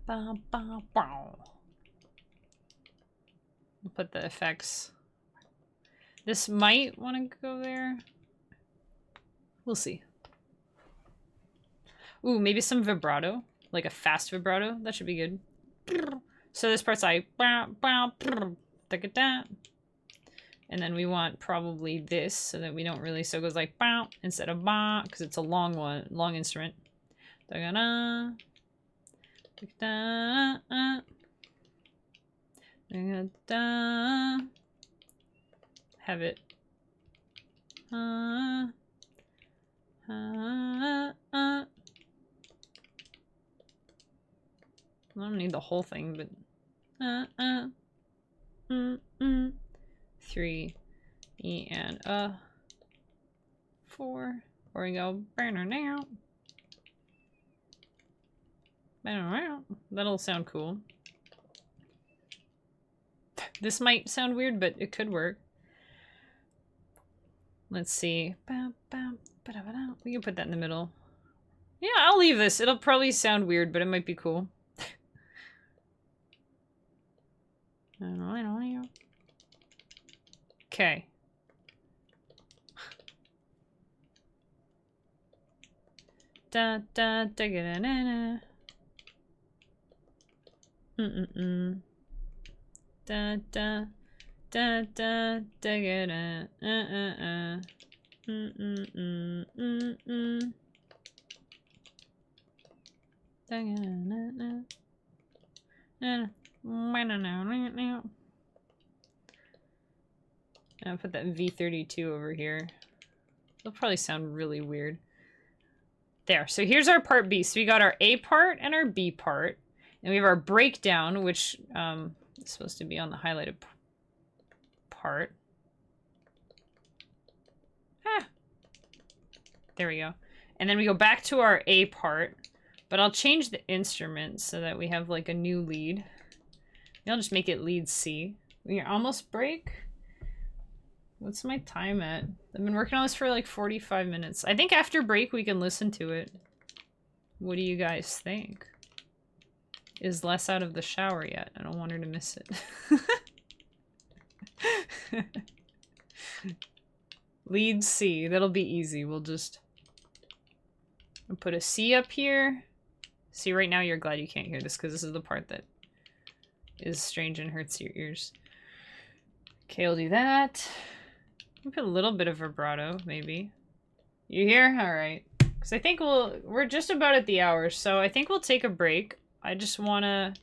Bop, bop, bop. We'll put the effects. This might want to go there. We'll see. Ooh, maybe some vibrato. Like a fast vibrato. That should be good. So this part's like... Take it down. And then we want probably this so that we don't really... So it goes like... Instead of ba, because it's a long one. Long instrument. Da-ga-da. Da-ga-da. Da-ga-da. Have it. I don't need the whole thing, but 3 E and 4. Or we go banner now. That'll sound cool. This might sound weird, but it could work. Let's see. We can put that in the middle. Yeah, I'll leave this. It'll probably sound weird, but it might be cool. Okay. Da da da da da da da da da da da I'll put that V32 over here. It'll probably sound really weird. There, so here's our part B. So we got our A part and our B part. And we have our breakdown, which is supposed to be on the highlighted part. There we go. And then we go back to our A part. But I'll change the instrument so that we have like a new lead. I'll just make it lead C. We're almost break. What's my time at? I've been working on this for like 45 minutes. I think after break we can listen to it. What do you guys think? Is Les out of the shower yet? I don't want her to miss it. Lead C. That'll be easy. We'll just put a C up here. See, right now you're glad you can't hear this because this is the part that is strange and hurts your ears. Okay, I'll do that. I'll put a little bit of vibrato, maybe. You hear? Alright. Because I think we're just about at the hour, so I think we'll take a break. I just want to...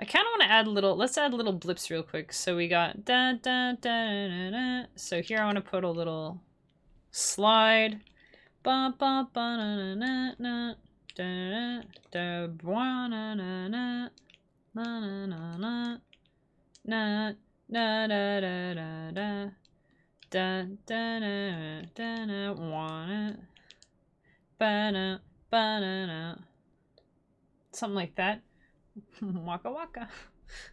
I kind of want to add little... Let's add little blips real quick. So we got... Da, da, da, da, da. So here I want to put a little slide. Ba, ba, ba, na, na, na, da, da, da, na, na, na, na, na, na, na, na, na, da, da, da, da. Da da da da da wanna ba na ba na na, something like that. Waka waka.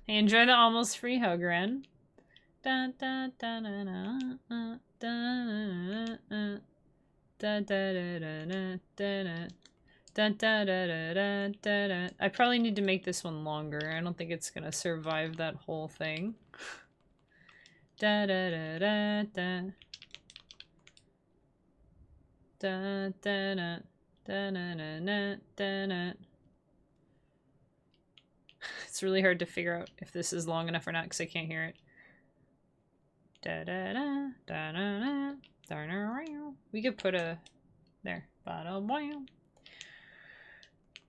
Hey, enjoy the almost free hug, Ren. Da da da da da da da da da da da da da. I probably need to make this one longer. I don't think it's gonna survive that whole thing. Da da da da da da da da da da da da da. It's really hard to figure out if this is long enough or not because I can't hear it. Da da da da da da da. We could put a there.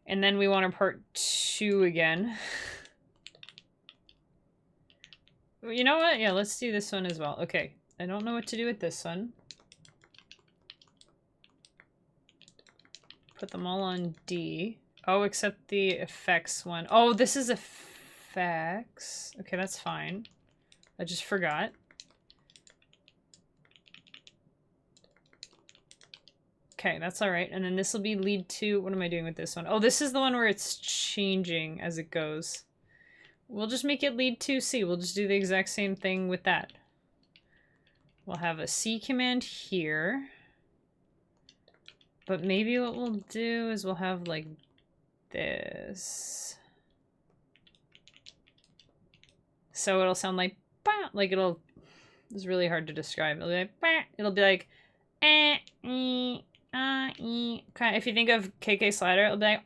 And then we want our part 2 again. You know what? Yeah, let's do this one as well. Okay, I don't know what to do with this one. Put them all on D. Oh, except the effects one. Oh, this is effects. Okay, that's fine. I just forgot. Okay, that's alright. And then this will be lead 2. What am I doing with this one? Oh, this is the one where it's changing as it goes. We'll just make it lead 2C. We'll just do the exact same thing with that. We'll have a C command here. But maybe what we'll do is we'll have like this. So it'll sound like, bah, like it'll, it's really hard to describe. It'll be like, bah. It'll be like, kind of, if you think of KK Slider, it'll be like,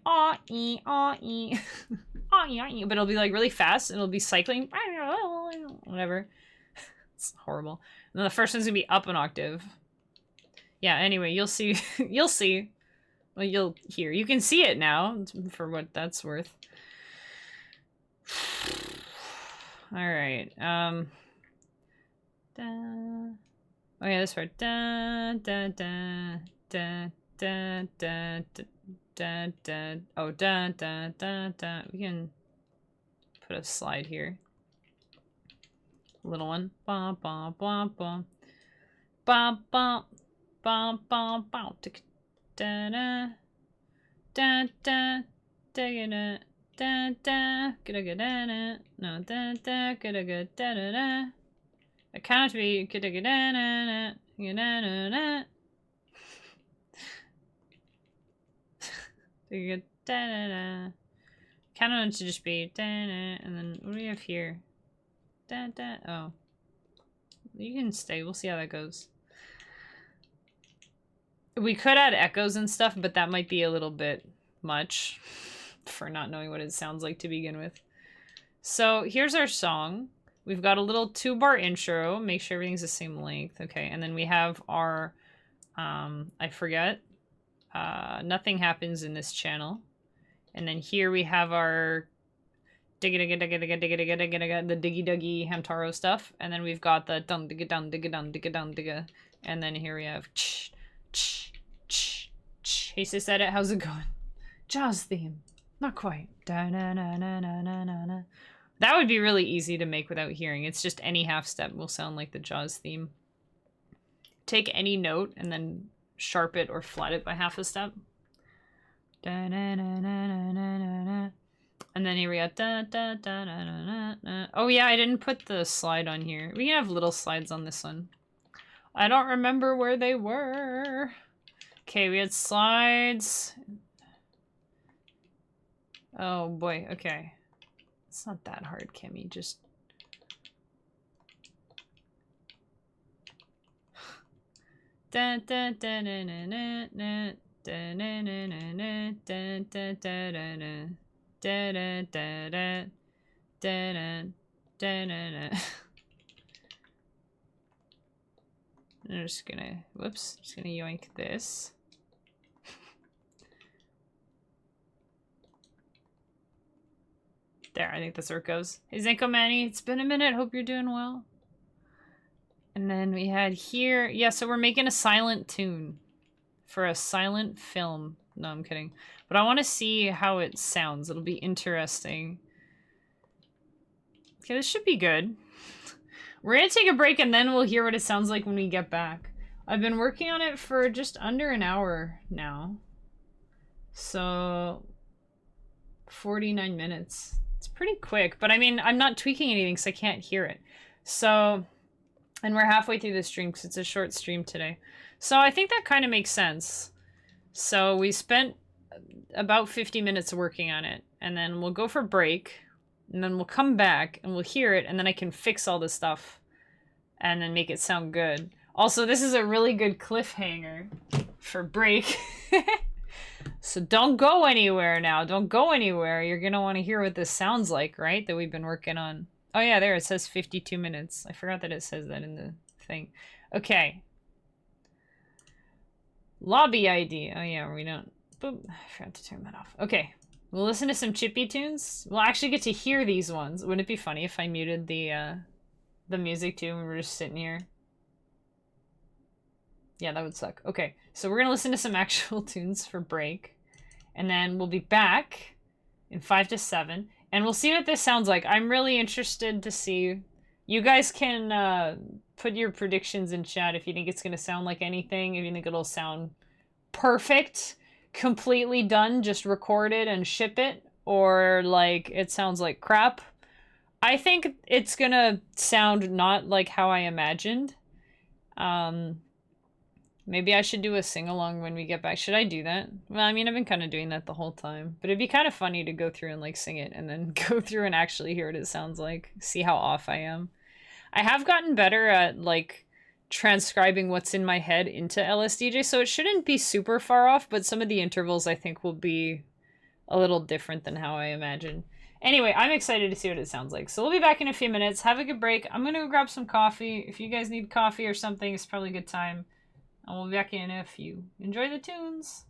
but it'll be like really fast and it'll be cycling, whatever. It's horrible. And then the first one's gonna be up an octave. Yeah, anyway, you'll see. You'll see. Well, you'll hear. You can see it now, for what that's worth. Alright, da. Oh yeah, this part. Da, da, da, da, da, da, da, da. Oh, da, da, da, da. We can put a slide here. Little one. Ba, ba, ba, ba. Ba, ba. Ba, ba, ba. Da, da. Da, da. Da, da. Da, da. Da, da, da. No, da, da. Da, da, da, da, da. I can't be. Da, da, da, da, da, da, da. Kind of want to just be da, da, and then what do we have here? Da, da. Oh, you can stay. We'll see how that goes. We could add echoes and stuff, but that might be a little bit much for not knowing what it sounds like to begin with. So here's our song. We've got a little 2-bar intro. Make sure everything's the same length. Okay, and then we have our, I forget. Nothing happens in this channel. And then here we have our the diggy duggy Hamtaro stuff. And then we've got the dun digga dun digga dun digga dun digga. And then here we have ch ch ch ch. Hey sis edit, how's it going? Jaws theme. Not quite. Da na na na na na na na. That would be really easy to make without hearing. It's just any half step will sound like the Jaws theme. Take any note and then sharp it or flat it by half a step. Da, na, na, na, na, na, na, na. And then here we got da, da, da, da, da, da, da. Oh yeah, I didn't put the slide on here. We can have little slides on this one. I don't remember where they were. Okay, we had slides. Oh boy, okay. It's not that hard, Kimmy. Just... da, da, da, na, na, na, na. I'm just gonna, whoops, just gonna yoink this. There, I think that's where it goes. Hey Zenko Manny, it's been a minute, hope you're doing well. And then we had here, yeah, so we're making a silent tune for a silent film. No, I'm kidding. But I want to see how it sounds. It'll be interesting. Okay, this should be good. We're gonna take a break and then we'll hear what it sounds like when we get back. I've been working on it for just under an hour now. So, 49 minutes. It's pretty quick, but I mean, I'm not tweaking anything so I can't hear it. So, and we're halfway through the stream because it's a short stream today. So I think that kind of makes sense. So we spent about 50 minutes working on it, and then we'll go for break, and then we'll come back and we'll hear it, and then I can fix all this stuff and then make it sound good. Also, this is a really good cliffhanger for break. So don't go anywhere now. Don't go anywhere. You're going to want to hear what this sounds like, right? That we've been working on. Oh yeah, there it says 52 minutes. I forgot that it says that in the thing. Okay. Lobby ID. Oh yeah, we don't. Boop. I forgot to turn that off. Okay. We'll listen to some chippy tunes. We'll actually get to hear these ones. Wouldn't it be funny if I muted the music too and we were just sitting here? Yeah, that would suck. Okay, so we're gonna listen to some actual tunes for break. And then we'll be back in 5 to 7. And we'll see what this sounds like. I'm really interested to see. You guys can put your predictions in chat if you think it's gonna sound like anything. If you think it'll sound perfect, completely done, just record it and ship it. Or like it sounds like crap. I think it's gonna sound not like how I imagined. Maybe I should do a sing-along when we get back. Should I do that? Well, I mean, I've been kind of doing that the whole time. But it'd be kind of funny to go through and, like, sing it and then go through and actually hear what it sounds like. See how off I am. I have gotten better at, like, transcribing what's in my head into LSDj, so it shouldn't be super far off, but some of the intervals I think will be a little different than how I imagined. Anyway, I'm excited to see what it sounds like. So we'll be back in a few minutes. Have a good break. I'm going to go grab some coffee. If you guys need coffee or something, it's probably a good time. And we'll be back in if you enjoy the tunes.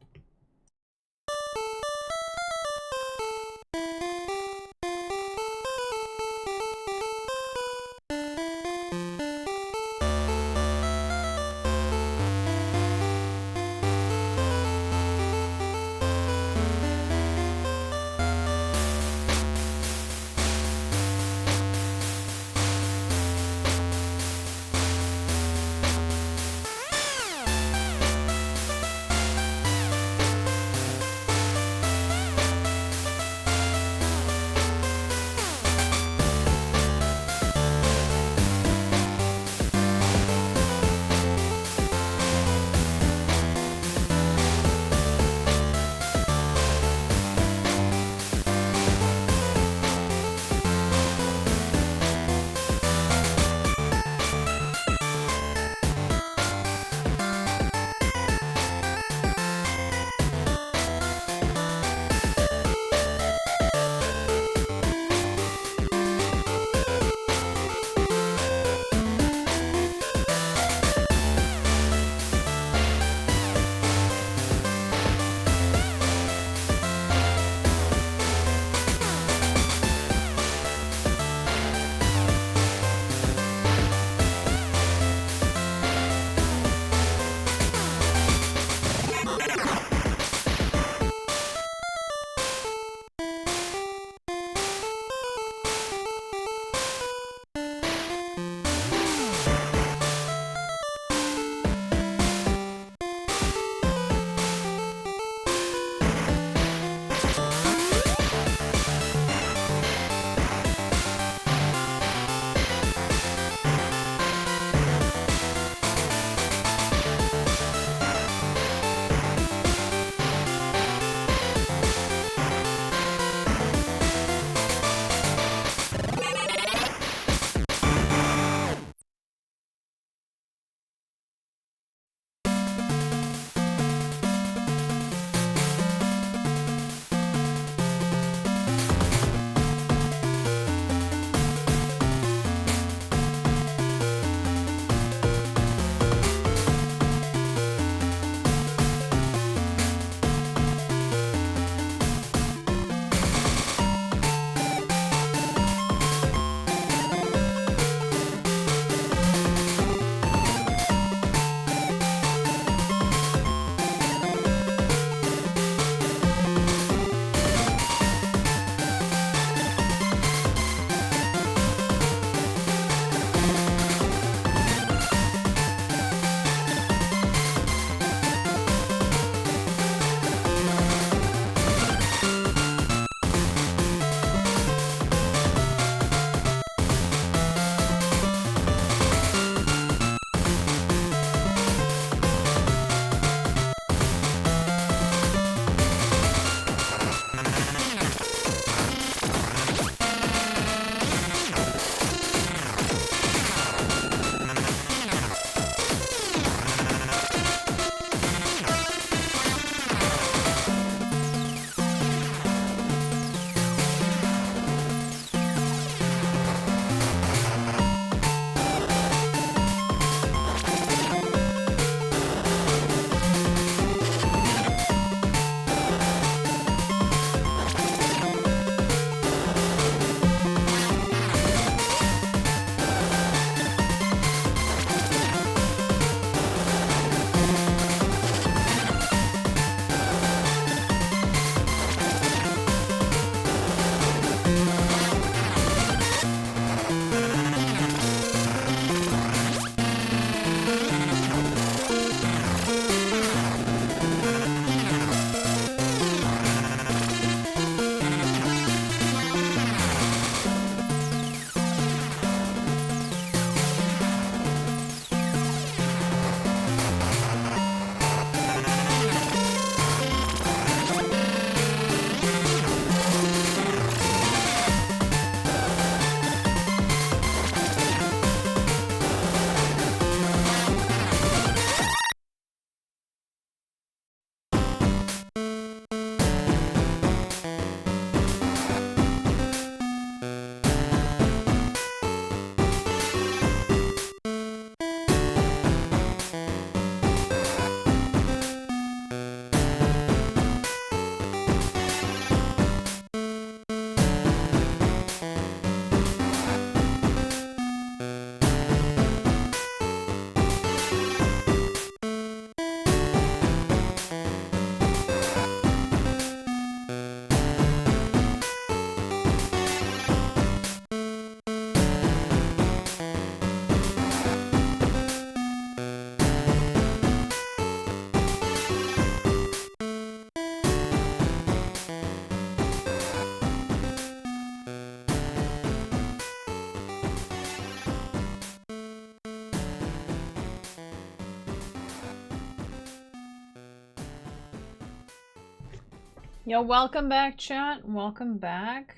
Yo, welcome back, chat. Welcome back.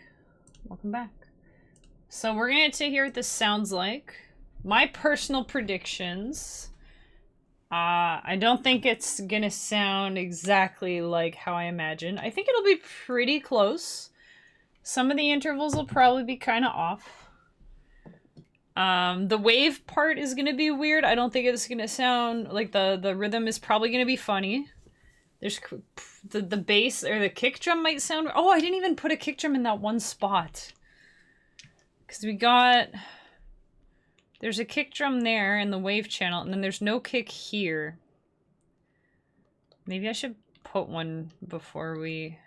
Welcome back. So we're gonna get to hear what this sounds like. My personal predictions. I don't think it's gonna sound exactly like how I imagined. I think it'll be pretty close. Some of the intervals will probably be kind of off. The wave part is gonna be weird. I don't think it's gonna sound like the rhythm is probably gonna be funny. There's the bass or the kick drum might sound. Oh, I didn't even put a kick drum in that one spot. Because we got. There's a kick drum there in the wave channel, and then there's no kick here. Maybe I should put one before we...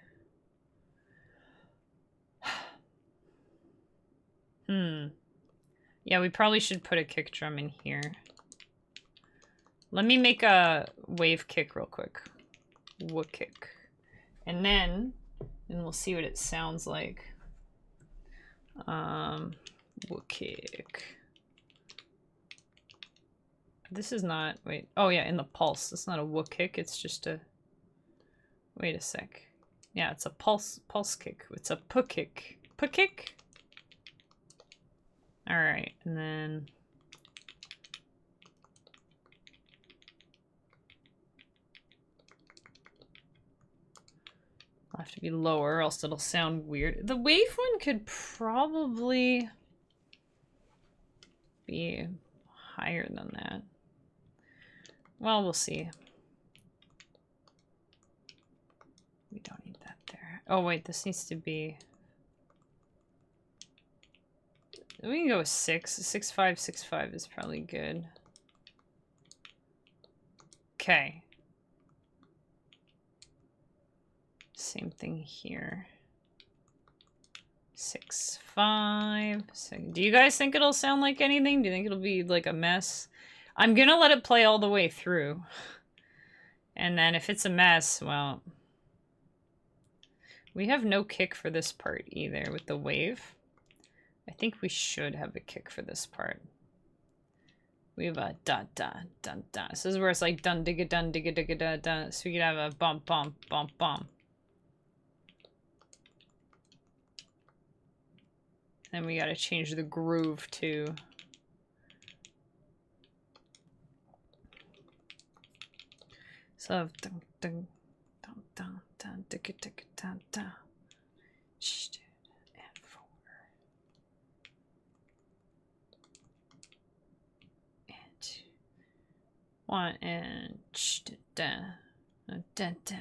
Yeah, we probably should put a kick drum in here. Let me make a wave kick real quick. Wood kick. And then we'll see what it sounds like. Wood kick. This is not, wait, oh yeah, in the pulse. It's not a wook kick, it's just a, wait a sec. Yeah, it's a pulse kick. It's a puh kick. Puh kick? Alright, and then... I'll have to be lower, else it'll sound weird. The wave one could probably be higher than that. Well, we'll see. We don't need that there. Oh wait, this needs to be... We can go with 6. 6, 5, 6, 5 is probably good. Okay. Same thing here. 6, 5. 6. Do you guys think it'll sound like anything? Do you think it'll be like a mess? I'm gonna let it play all the way through. And then if it's a mess, well... We have no kick for this part either with the wave. I think we should have a kick for this part. We have a dun dun dun dun. This is where it's like dun digga dun digga digga dun dun. So we could have a bump bump bump bump. Then we gotta change the groove to... So dun dun dun dun dun digga digga dun dun. And 4. And 2. 1 and dun dun dun dun.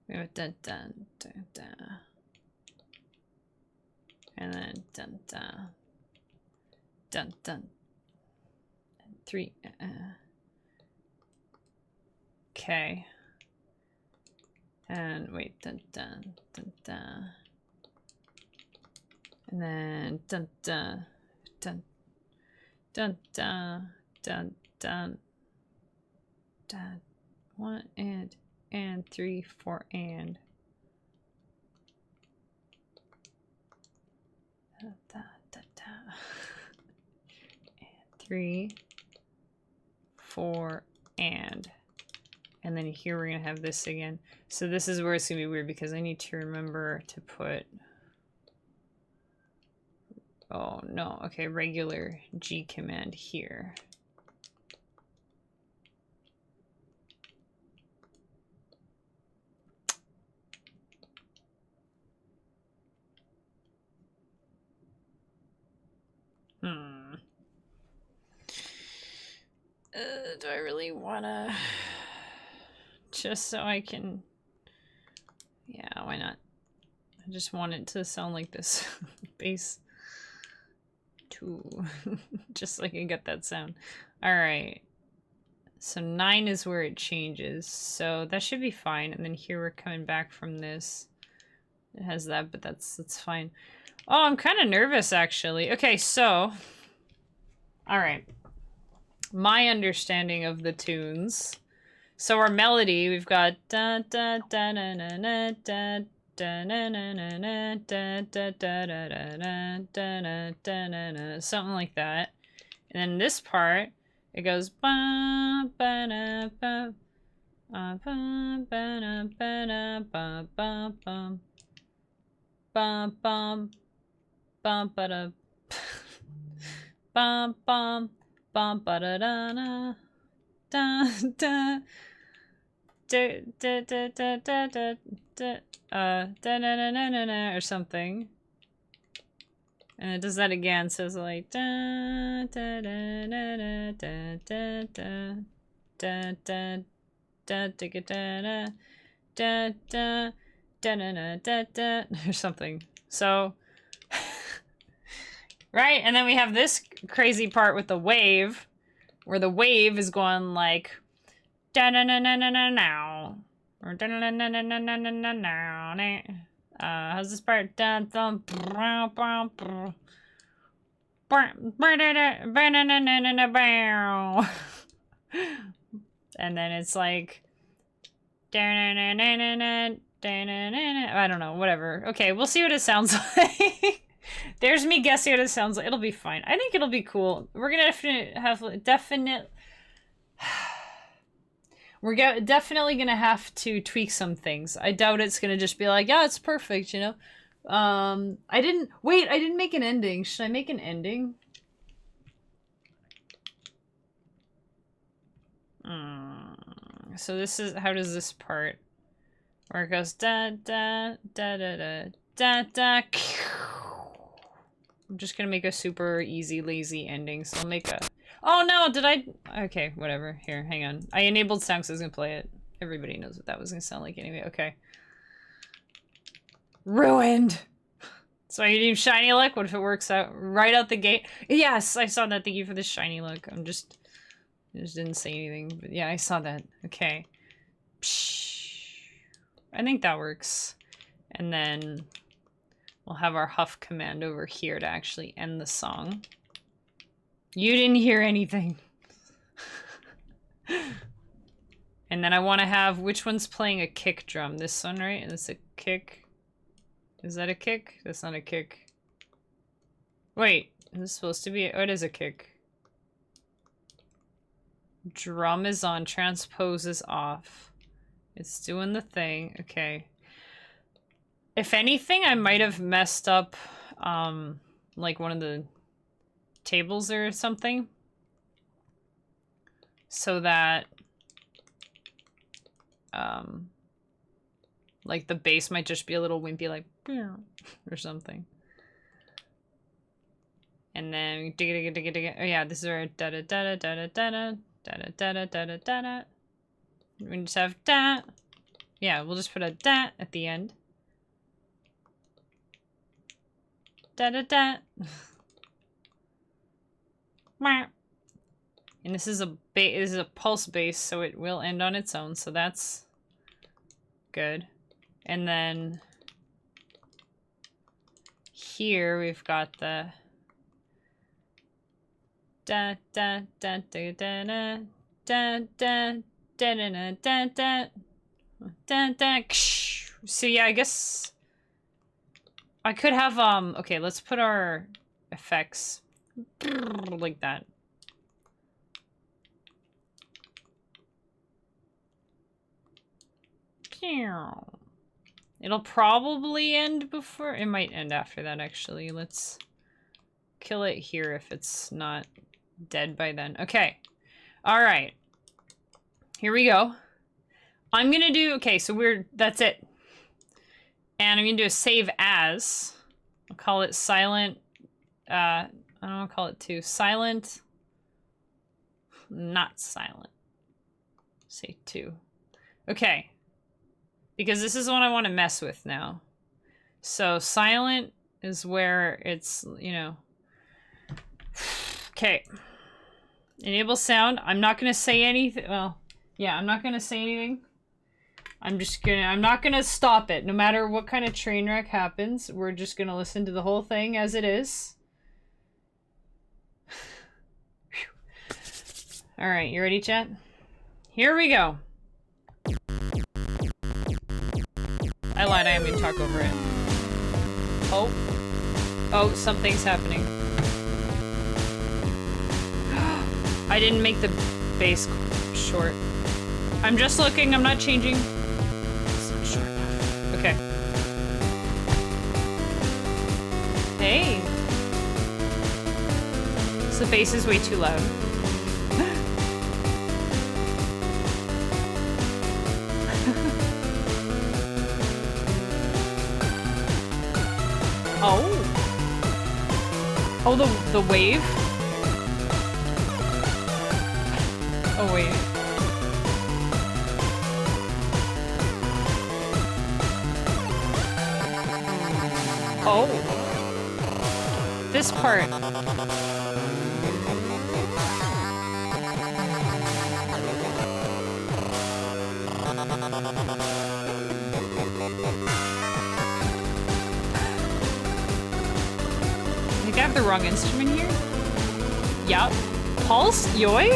We have a dun dun dun dun. And then dun dun dun dun. And 3. Okay. And wait, dun dun dun dun. And then dun dun dun dun dun dun dun dun. 1 and 3, 4 and. Da, da, da, da. And 3, 4 and then here we're gonna have this again. So this is where it's gonna be weird because I need to remember to put, oh no, okay, regular G command here. Do I really wanna... Just so I can... Yeah, why not? I just want it to sound like this. Bass 2. Just so I can get that sound. Alright. So 9 is where it changes. So that should be fine. And then here we're coming back from this. It has that, but that's fine. Oh, I'm kind of nervous, actually. Okay, so... Alright. My understanding of the tunes. So our melody, we've got da da da na na na da da na na na na da da da da da da da da da da, something like that. And then this part, it goes ba ba na ba Bum, bum, bum, ba-da. Bum, bum, bum, ba-da-da-na. Da, da. Da, da, da, da, da, da, da. Da-na-na-na-na-na, or something. And it does that again, so it's like da da da da da da da da da da da da da da da da or something. So right, and then we have this crazy part with the wave, where the wave is going like da na na na na na now or da na na na na na na na now. How's this part? And then it's like I don't know, whatever. Okay, we'll see what it sounds like. There's me guessing what it sounds like. It'll be fine. I think it'll be cool. We're gonna we're definitely gonna have to tweak some things. I doubt it's gonna just be like, yeah, it's perfect, you know? I didn't make an ending. Should I make an ending? So this is, how does this part, where it goes da da da da da da da. I'm just gonna make a super easy, lazy ending, so I'll make a... Oh no, did I... Okay, whatever. Here, hang on. I enabled sound because I was gonna play it. Everybody knows what that was gonna sound like anyway. Okay. Ruined! So you do shiny luck? What if it works out right out the gate? Yes, I saw that. Thank you for the shiny luck. I just didn't say anything, but yeah, I saw that. Okay. Psh. I think that works. And then we'll have our huff command over here to actually end the song. You didn't hear anything. And then I want to have, which one's playing a kick drum? This one, right? And it's a kick. Is that a kick? That's not a kick. Wait, is this supposed to be? Oh, it is a kick. Drum is on, transpose is off. It's doing the thing. Okay. If anything, I might have messed up, like one of the tables or something. So that, like the bass might just be a little wimpy, like, or something. And then, oh yeah, this is our da da da da da da da da da da da da da da. We just have da. Yeah, we'll just put a da at the end. Da da da. And this is a pulse bass, so it will end on its own, so that's good. And then here we've got the da da da da da da da da da da da da da da. So yeah, I guess I could have okay, let's put our effects like that. It'll probably end before, it might end after that actually. Let's kill it here if it's not dead by then. Okay. All right. Here we go. I'm gonna do, okay, so that's it. And I'm gonna do a save as. I'll call it silent, I don't want to call it two. Silent, not silent. Say 2. Okay. Because this is the one I want to mess with now. So silent is where it's, you know. Okay. Enable sound. I'm not going to say anything. Well, yeah, I'm not going to say anything. I'm not going to stop it. No matter what kind of train wreck happens, we're just going to listen to the whole thing as it is. All right, you ready, chat? Here we go. I lied, I am gonna talk over it. Oh. Oh, something's happening. I didn't make the bass short. I'm just looking, I'm not changing. Okay. Hey. So the bass is way too loud. Oh. Oh, the wave? Oh, wait. Oh. This part. I think I have the wrong instrument here. Yup. Pulse? Yoi?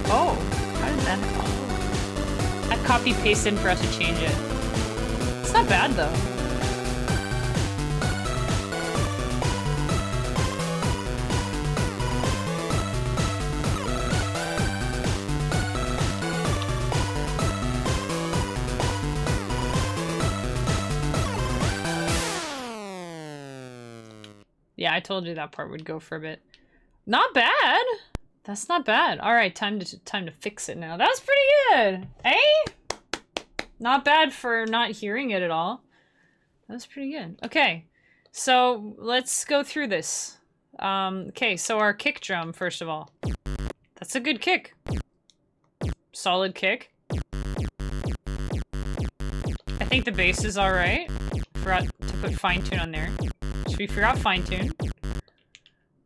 Oh. How did that happen? Oh. I copy pasted and forgot to change it. It's not bad though. Yeah, I told you that part would go for a bit. Not bad. That's not bad. All right, time to fix it now. That's pretty good. Eh? Not bad for not hearing it at all. That's pretty good. Okay, so let's go through this. Okay, so our kick drum, first of all. That's a good kick. Solid kick. I think the bass is all right. Forgot to put fine tune on there. So we forgot fine tune.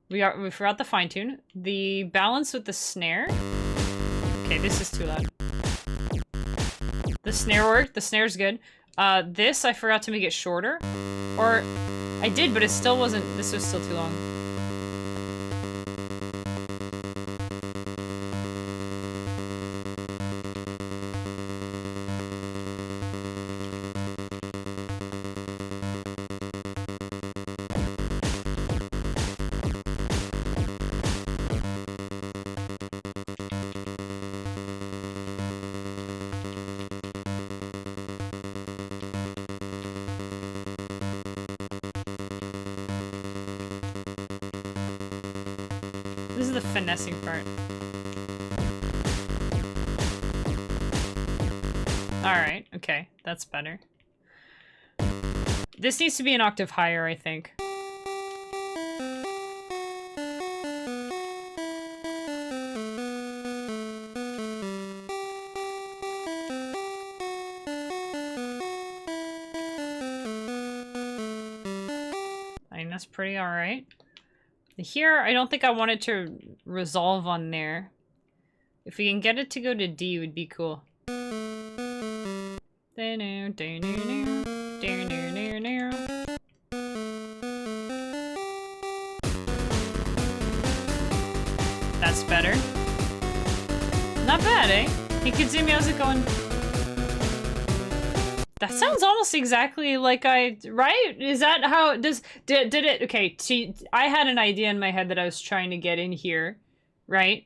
We forgot the fine tune. The balance with the snare. Okay, this is too loud. The snare worked. The snare's good. This I forgot to make it shorter, or I did, but it still wasn't. This was still too long. This is the finessing part. Alright, okay. That's better. This needs to be an octave higher, I think. I mean, that's pretty alright. Here, I don't think I want it to resolve on there. If we can get it to go to D, it would be cool. That's better. Not bad, eh? Hey, Kazumi, how's it going? That sounds almost exactly like right? Is that how it does, did it, okay, see, I had an idea in my head that I was trying to get in here, right?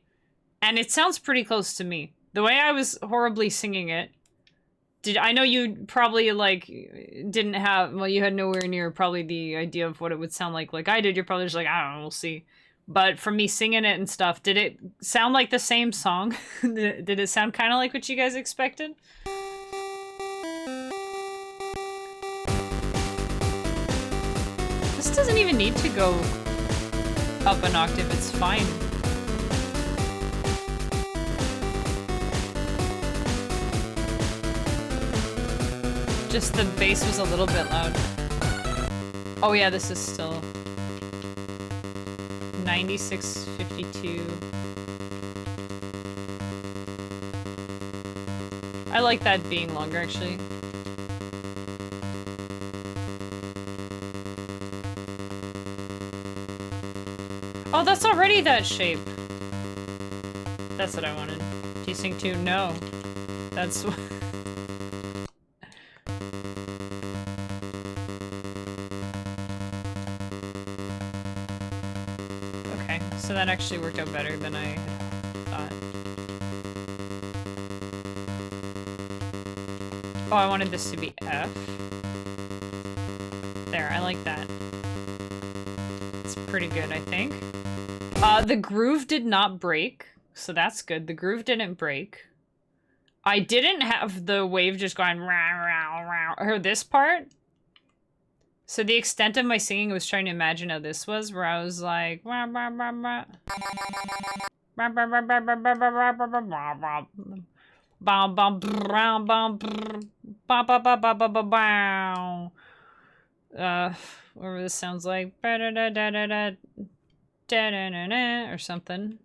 And it sounds pretty close to me. The way I was horribly singing it, I know you probably, like, didn't have, well, you had nowhere near probably the idea of what it would sound like I did. You're probably just like, I don't know, we'll see. But for me singing it and stuff, did it sound like the same song? Did it sound kind of like what you guys expected? This doesn't even need to go up an octave, it's fine. Just the bass was a little bit loud. Oh yeah, this is still 96.52. I like that being longer, actually. Oh, that's already that shape. That's what I wanted. Do you sing too? No. That's what... Okay, so that actually worked out better than I had thought. Oh, I wanted this to be F. There, I like that. It's pretty good, I think. The groove did not break, so that's good. The groove didn't break. I didn't have the wave just going rah, rah, rah, or this part. So the extent of my singing was trying to imagine how this was, where I was like, rah, rah, rah, rah. Bum bum bum bum bum. Whatever this sounds like, or something.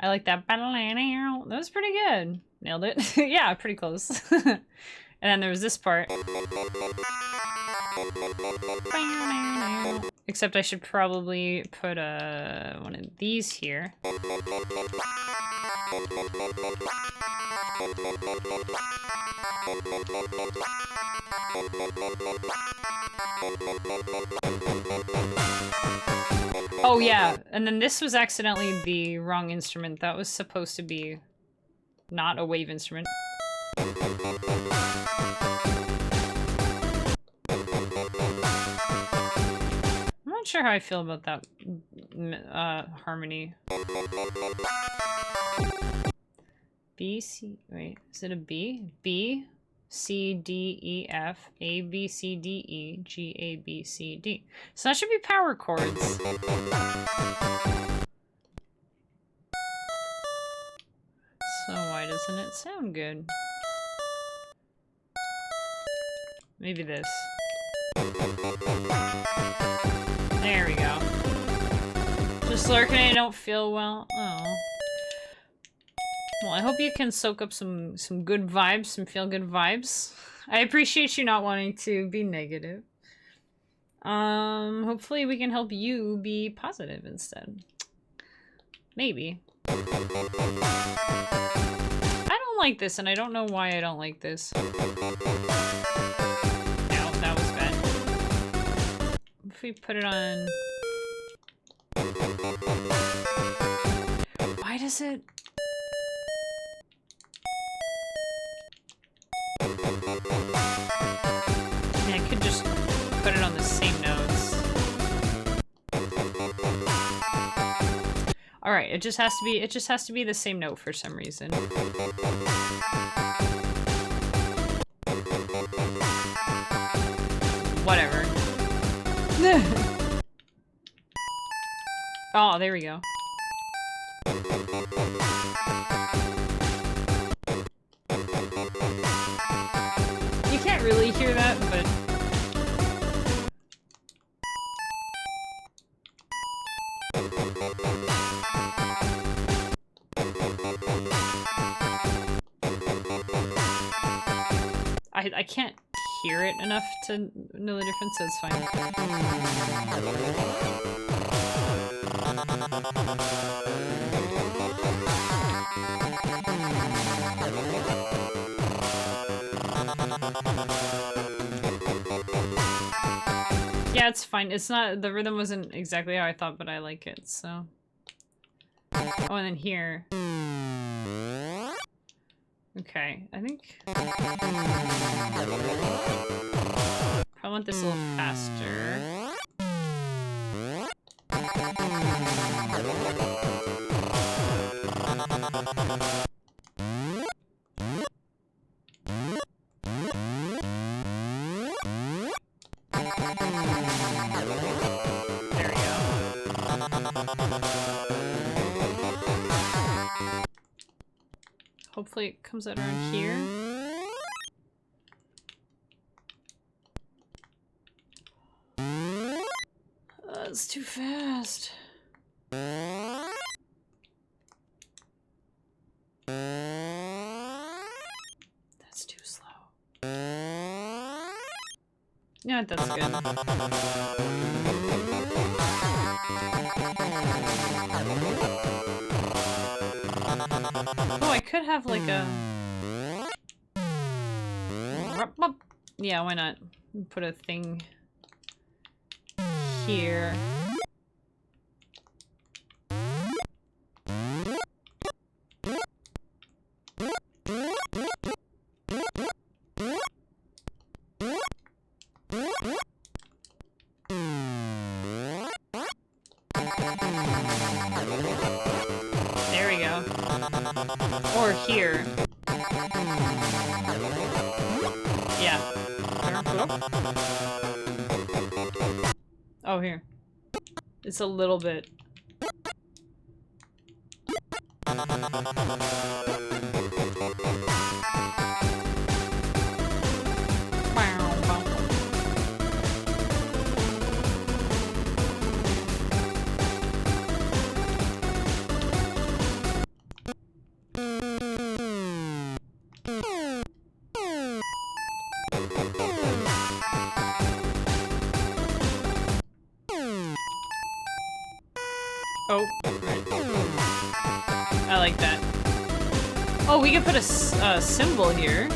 I like that. That was pretty good. Nailed it. Yeah, pretty close. And then there was this part. Except I should probably put one of these here. Oh yeah, and then this was accidentally the wrong instrument. That was supposed to be not a wave instrument. I'm not sure how I feel about that harmony. B, C, wait, is it a B? B, C, D, E, F, A, B, C, D, E, G, A, B, C, D. So that should be power chords. So why doesn't it sound good? Maybe this. There we go. Just lurking, I don't feel well. Oh. Well, I hope you can soak up some good vibes, some feel-good vibes. I appreciate you not wanting to be negative. Hopefully we can help you be positive instead. Maybe. I don't like this, and I don't know why I don't like this. No, that was bad. If we put it on... Why does it... I could just put it on the same notes. All right, it just has to be the same note for some reason. Whatever. Oh, there we go. You can't really hear that, but... I can't hear it enough to know the difference, so it's fine. Yeah, it's fine. It's not, the rhythm wasn't exactly how I thought, but I like it, so. Oh, and then here. Okay, I think... I want this a little faster. There we go. Hopefully it comes out around here. That's too fast. That's too slow. Yeah, that's good. Oh, I could have like a... Yeah, why not? Put a thing here. There we go. Or here. Yeah. Oh, here. It's a little bit. Oh, right. I like that. Oh, we could put a symbol here.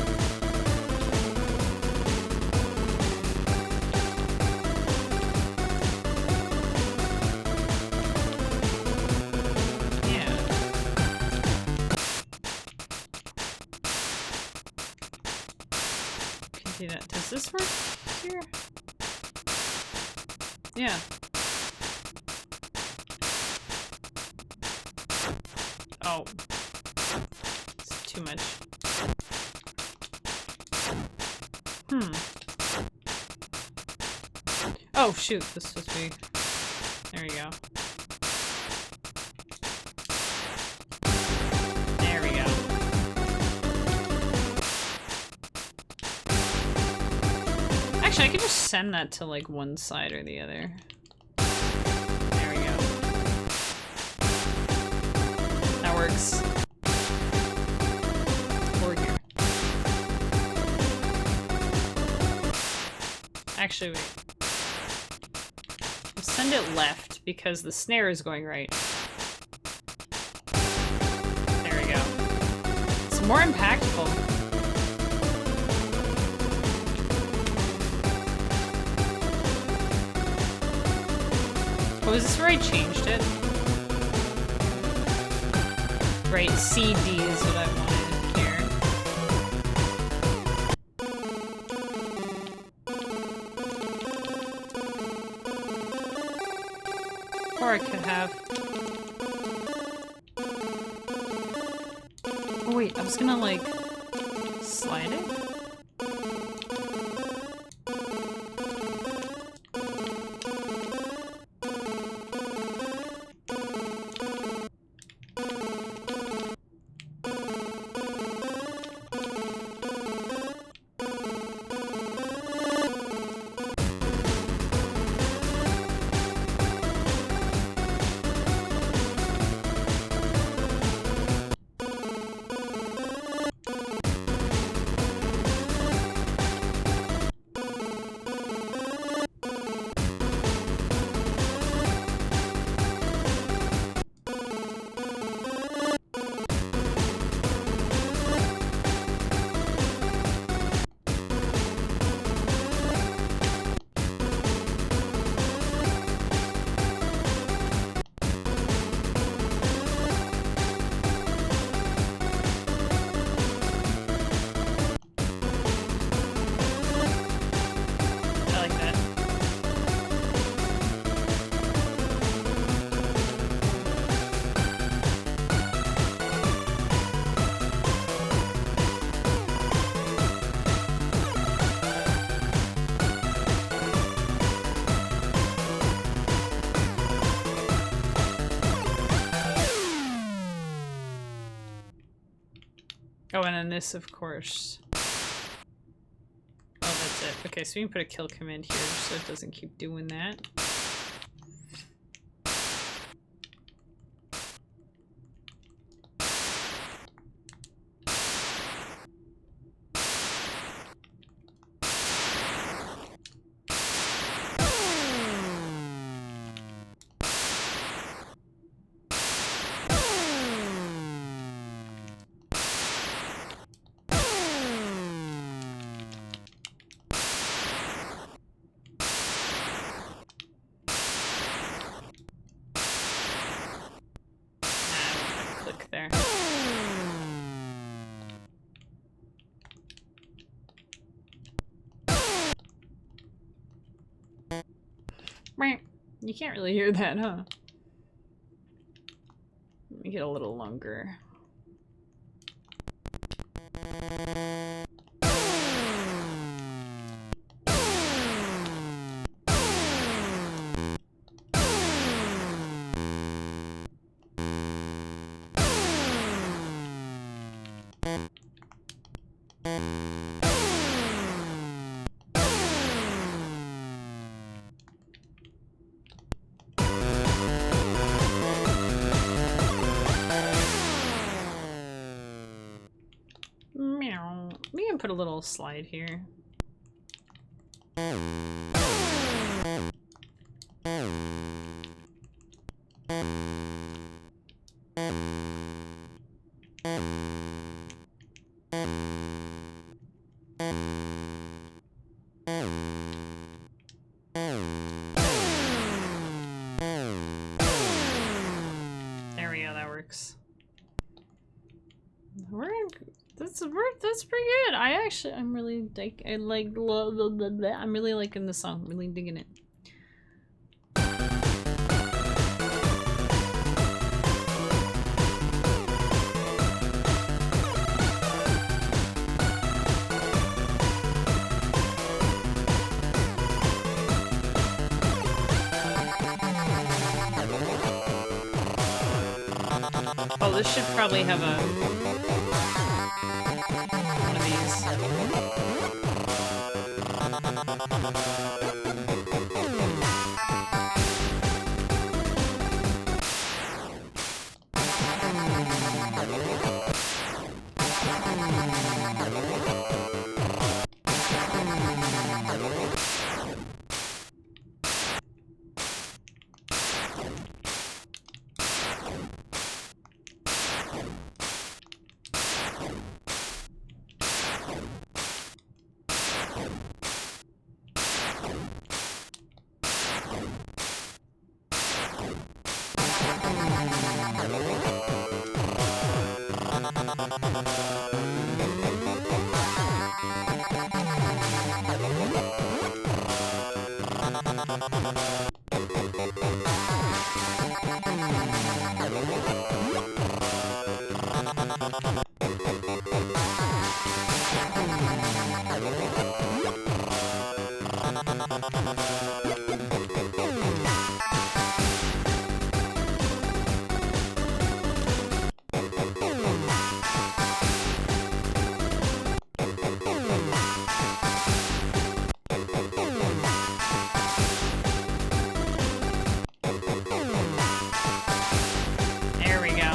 Yeah. Can do that. Does this work here? Yeah. Oh. It's too much. Hmm. Oh, shoot. This is supposed to be... There we go. There we go. Actually, I could just send that to, like, one side or the other. There we go. That works. Or here. Actually, wait. We'll send it left because the snare is going right. There we go. It's more impactful. Oh, is this where I changed it? Right, CD is what I wanted here. Or I could have... Oh wait, I was gonna like... slide it? Oh, and then this, of course. Oh, that's it. Okay, so we can put a kill command here so it doesn't keep doing that. You can't really hear that, huh? Let me get a little longer. Meow. We can put a little slide here. There we go, that works. That's pretty good. I'm really like, I'm really liking the song. I'm really digging it. Oh, this should probably have one of these. There we go.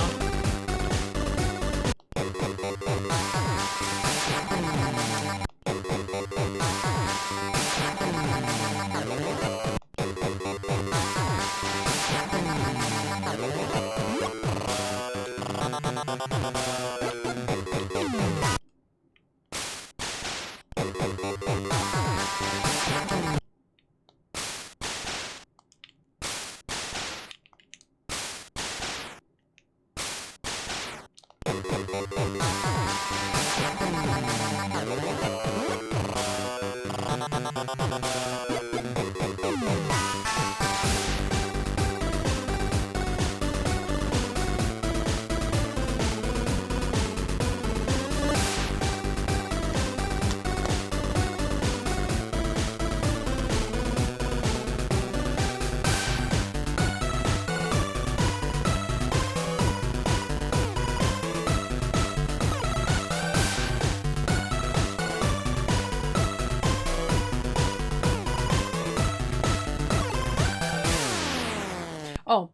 Oh,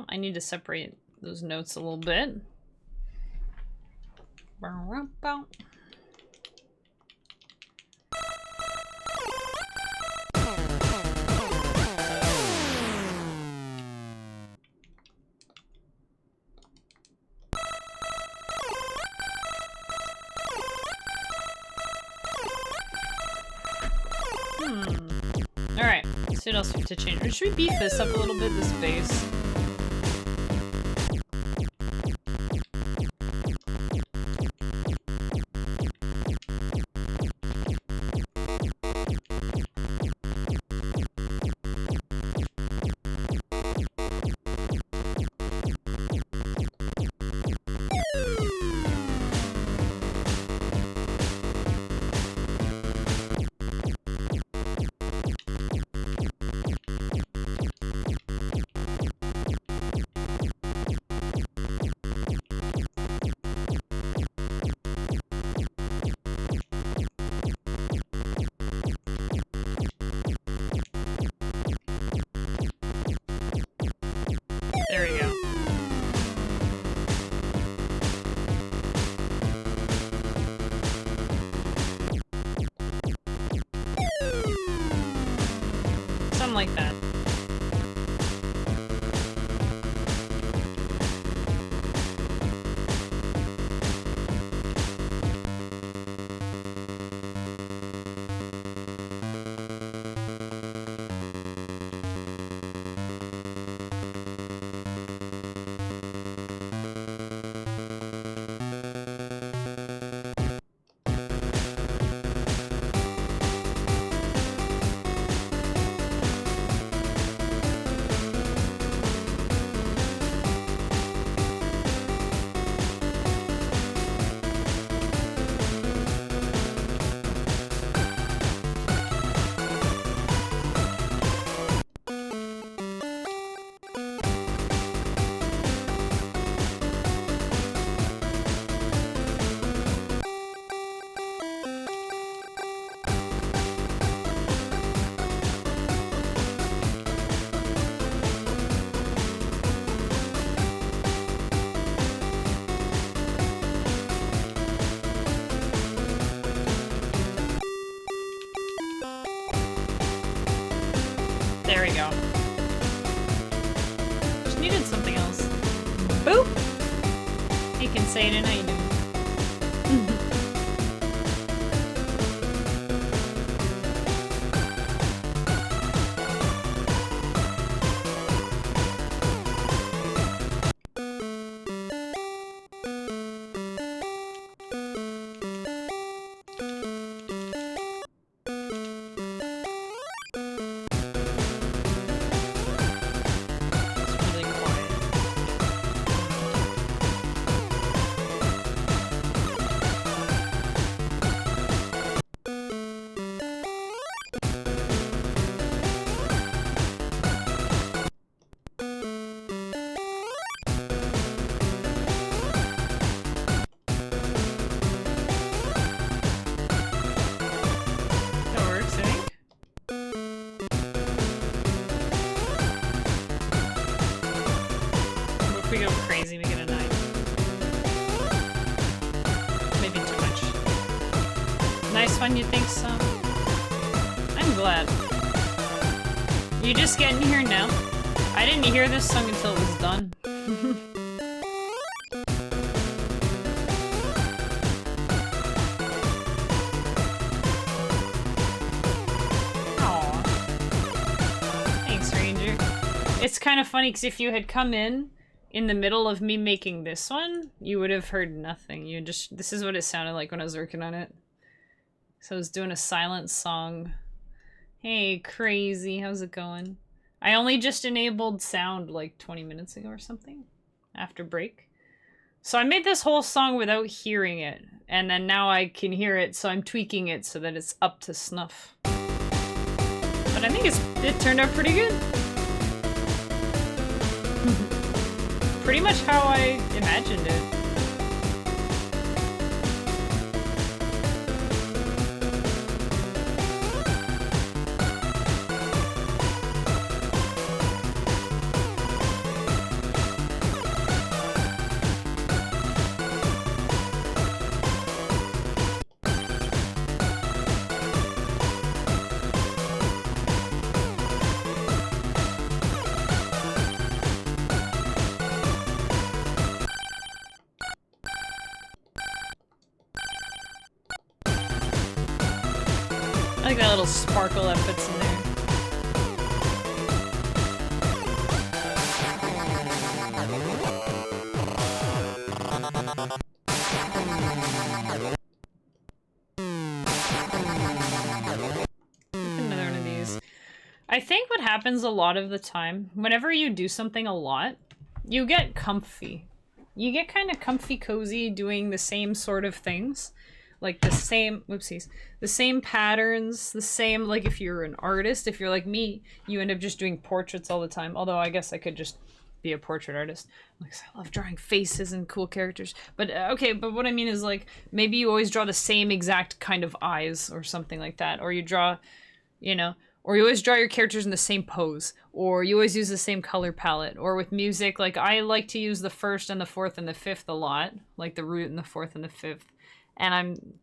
I need to separate those notes a little bit. Alright, so what else we have to change? Or should we beef this up a little bit, this bass? like that. There we go. Just needed something else. Boop! You can say it and I do. We go crazy, we get a 9. Maybe too much. Nice one, you think so? I'm glad. You just getting here now? I didn't hear this song until it was done. Aww. Thanks, Ranger. It's kind of funny because if you had come in the middle of me making this one, you would have heard nothing. You just, this is what it sounded like when I was working on it. So I was doing a silent song. Hey, crazy, how's it going? I only just enabled sound like 20 minutes ago or something, after break. So I made this whole song without hearing it, and then now I can hear it, so I'm tweaking it so that it's up to snuff. But I think it turned out pretty good. Pretty much how I imagined it. I like that little sparkle that fits in there. Another one of these. I think what happens a lot of the time, whenever you do something a lot, you get comfy. You get kind of comfy cozy doing the same sort of things. Like the same, whoopsies, the same patterns, the same, like if you're an artist, if you're like me, you end up just doing portraits all the time. Although I guess I could just be a portrait artist. Like, I love drawing faces and cool characters. But okay, but what I mean is like, maybe you always draw the same exact kind of eyes or something like that. Or you draw, you know, or you always draw your characters in the same pose. Or you always use the same color palette. Or with music, like I like to use the 1st and the 4th and the 5th a lot. Like the root and the 4th and the 5th. And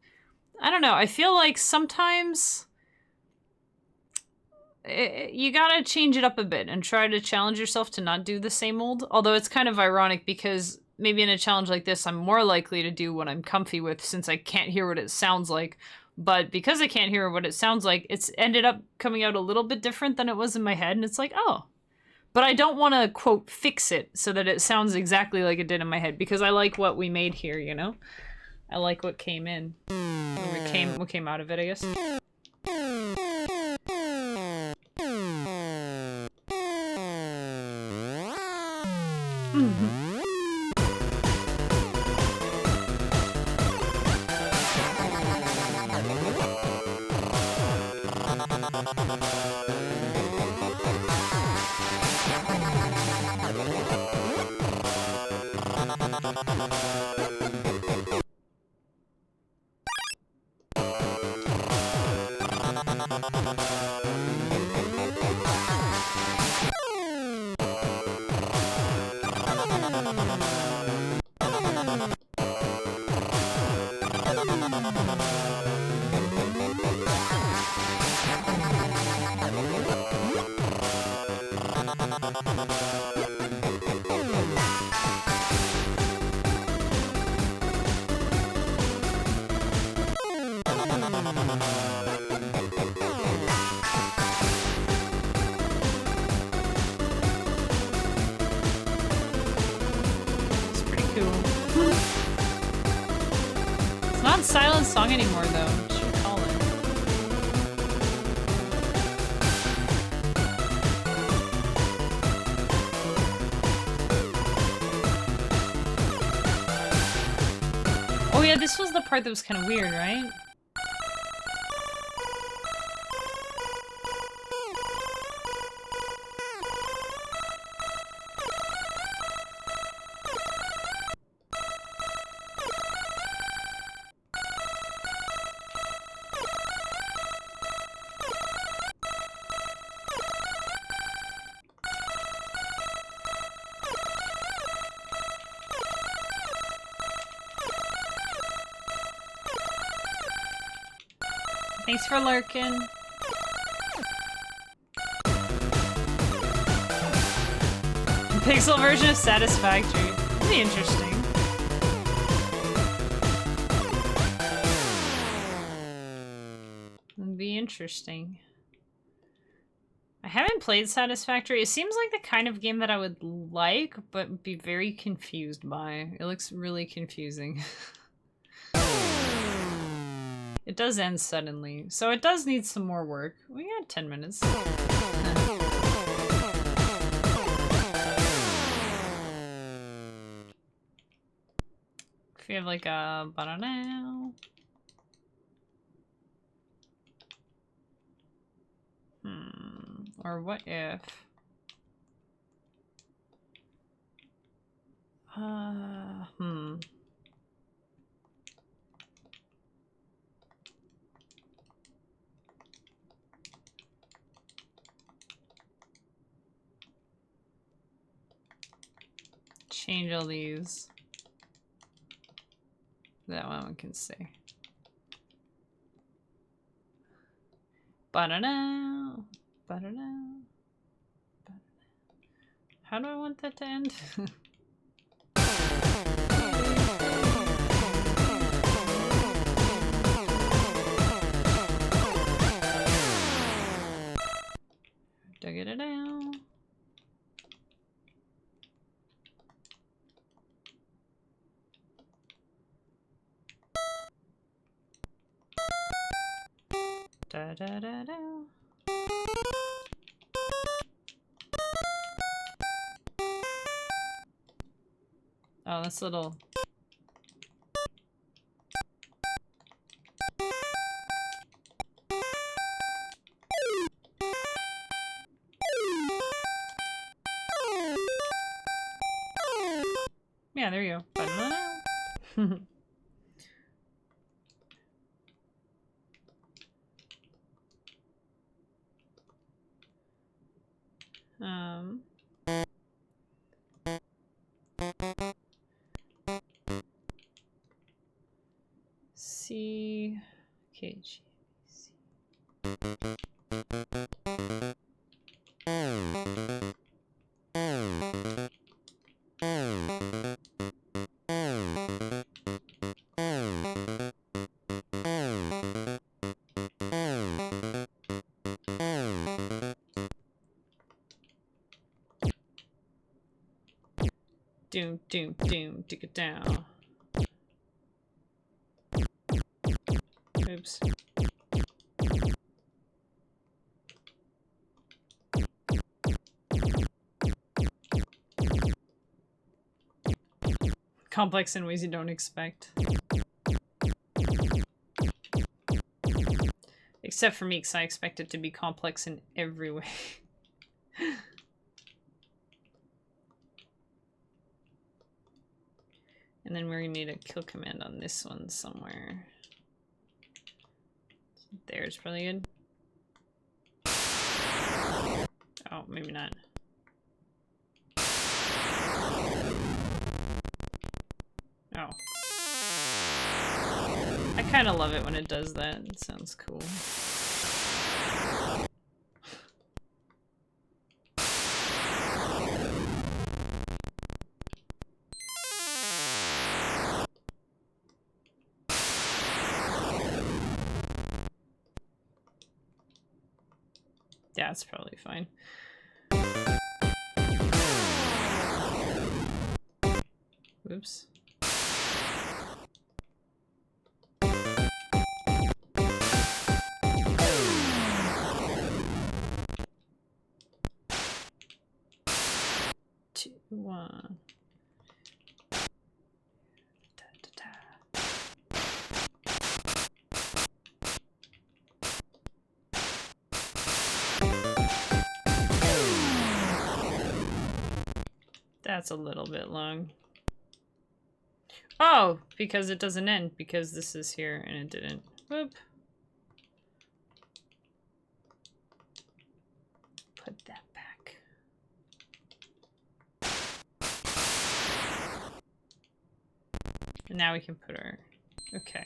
I don't know, I feel like sometimes you gotta change it up a bit and try to challenge yourself to not do the same old. Although it's kind of ironic because maybe in a challenge like this, I'm more likely to do what I'm comfy with since I can't hear what it sounds like. But because I can't hear what it sounds like, it's ended up coming out a little bit different than it was in my head. And it's like, oh. But I don't want to, quote, fix it so that it sounds exactly like it did in my head because I like what we made here, you know? I like what came in. What came out of it, I guess. Silent song anymore, though. What should we call it? Oh yeah, this was the part that was kind of weird, right? Thanks for lurking. Pixel version of Satisfactory. That'd be interesting. That'd be interesting. I haven't played Satisfactory. It seems like the kind of game that I would like, but be very confused by. It looks really confusing. It does end suddenly, so it does need some more work. We got 10 minutes. If you have like a banana. Or what if? Change all these. That one we can say. Banana. Banana. How do I want that to end? Dug it down. Da da da da. Oh, that's a little. Yeah, there you go. C. K. G. C. Doom, doom, doom, dig it down. Oops. Complex in ways you don't expect. Except for me, because I expect it to be complex in every way. And then we're gonna need a kill command on this one somewhere. There's probably good. Oh, maybe not. Oh. I kind of love it when it does that. It sounds cool. Yeah, it's probably fine. Oops. Two, one. Da, da, da. That's a little bit long. Oh, because it doesn't end, because this is here and it didn't. Whoop. Put that back. And now we can put our... Okay.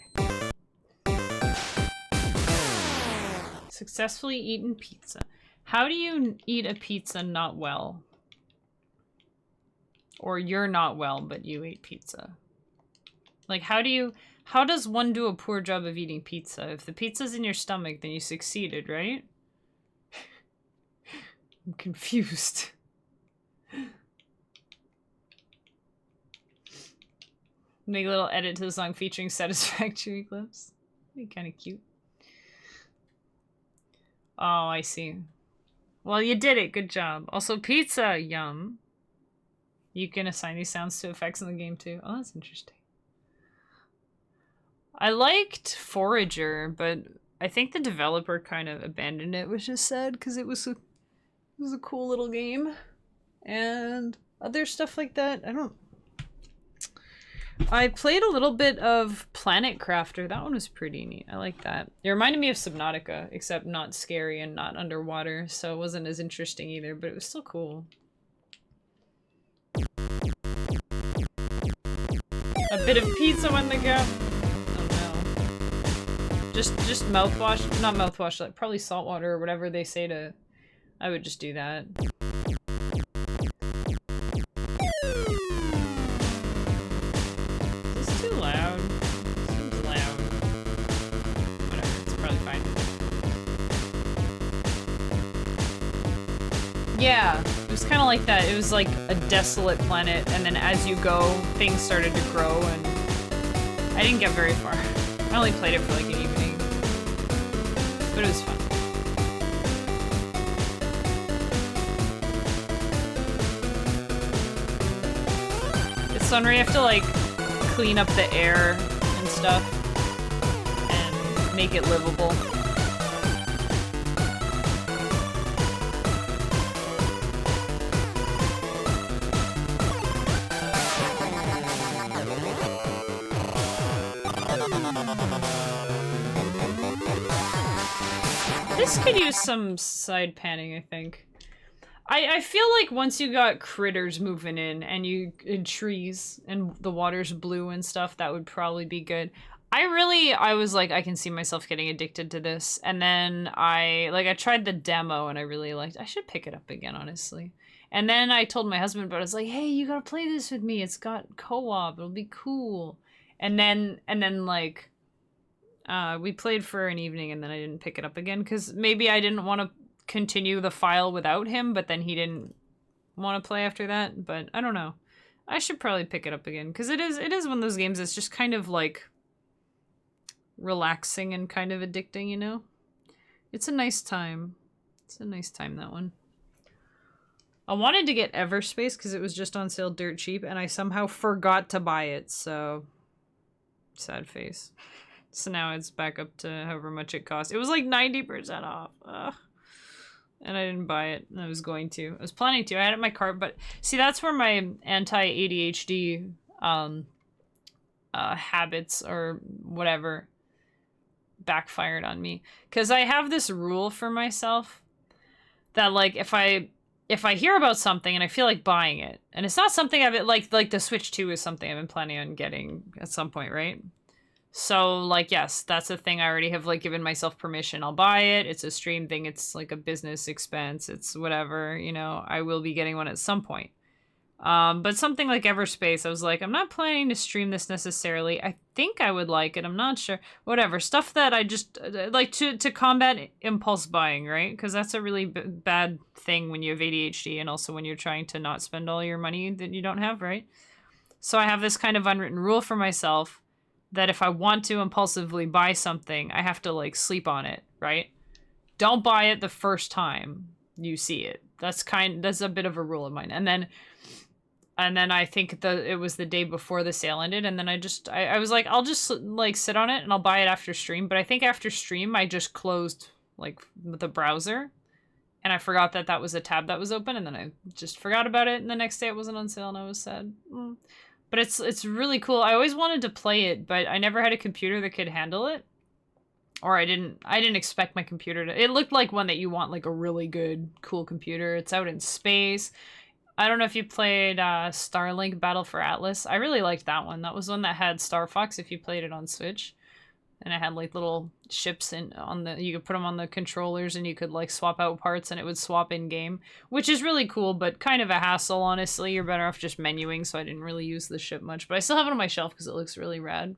Successfully eaten pizza. How do you eat a pizza not well? Or you're not well, but you ate pizza. Like, how does one do a poor job of eating pizza? If the pizza's in your stomach, then you succeeded, right? I'm confused. Make a little edit to the song featuring satisfactory clips. Be kind of cute. Oh, I see. Well, you did it. Good job. Also, pizza. Yum. You can assign these sounds to effects in the game, too. Oh, that's interesting. I liked Forager, but I think the developer kind of abandoned it, which is sad, because it was a cool little game. And other stuff like that, I played a little bit of Planet Crafter. That one was pretty neat. I like that. It reminded me of Subnautica, except not scary and not underwater, so it wasn't as interesting either, but it was still cool. A bit of pizza when the go. Just mouthwash, not mouthwash, like probably salt water or whatever they say to, I would just do that. Is this too loud? It seems loud. Whatever, it's probably fine. Yeah, it was kind of like that. It was like a desolate planet, and then as you go, things started to grow, and I didn't get very far. I only played it for like an evening, but it was fun. It's one where you have to like clean up the air and stuff and make it livable. This could use some side panning, I think. I feel like once you got critters moving in and trees and the water's blue and stuff, that would probably be good. I was like, I can see myself getting addicted to this. And then I tried the demo and I really liked, I should pick it up again, honestly. And then I told my husband about it. I was like, hey, you gotta play this with me. It's got co-op. It'll be cool. And then like, we played for an evening and then I didn't pick it up again because maybe I didn't want to continue the file without him, but then he didn't want to play after that. But I don't know. I should probably pick it up again, because it is one of those games that's just kind of like relaxing and kind of addicting, you know? It's a nice time. It's a nice time, that one. I wanted to get Everspace because it was just on sale dirt cheap, and I somehow forgot to buy it, so sad face. So now it's back up to however much it cost. It was like 90% off. Ugh. And I didn't buy it. I was going to. I was planning to. I had it in my cart, but see, that's where my anti-ADHD habits or whatever backfired on me. Because I have this rule for myself that, like, if I hear about something and I feel like buying it, and it's not something I've like the Switch 2 is something I've been planning on getting at some point, right? So, like, yes, that's a thing I already have, like, given myself permission. I'll buy it. It's a stream thing. It's, like, a business expense. It's whatever, you know. I will be getting one at some point. But something like Everspace, I was like, I'm not planning to stream this necessarily. I think I would like it. I'm not sure. Whatever. Stuff that I just, like, to combat impulse buying, right? Because that's a really bad thing when you have ADHD and also when you're trying to not spend all your money that you don't have, right? So I have this kind of unwritten rule for myself that if I want to impulsively buy something, I have to, like, sleep on it, right? Don't buy it the first time you see it. That's a bit of a rule of mine. And then I think it was the day before the sale ended, and then I was like, I'll just, like, sit on it and I'll buy it after stream. But I think after stream, I just closed, like, the browser, and I forgot that was a tab that was open, and then I just forgot about it, and the next day it wasn't on sale, and I was sad. But it's really cool. I always wanted to play it, but I never had a computer that could handle it. Or I didn't expect my computer to... It looked like one that you want, like, a really good, cool computer. It's out in space. I don't know if you played Starlink Battle for Atlas. I really liked that one. That was one that had Star Fox if you played it on Switch. And it had, like, little ships you could put them on the controllers and you could, like, swap out parts and it would swap in-game. Which is really cool, but kind of a hassle, honestly. You're better off just menuing, so I didn't really use the ship much. But I still have it on my shelf because it looks really rad.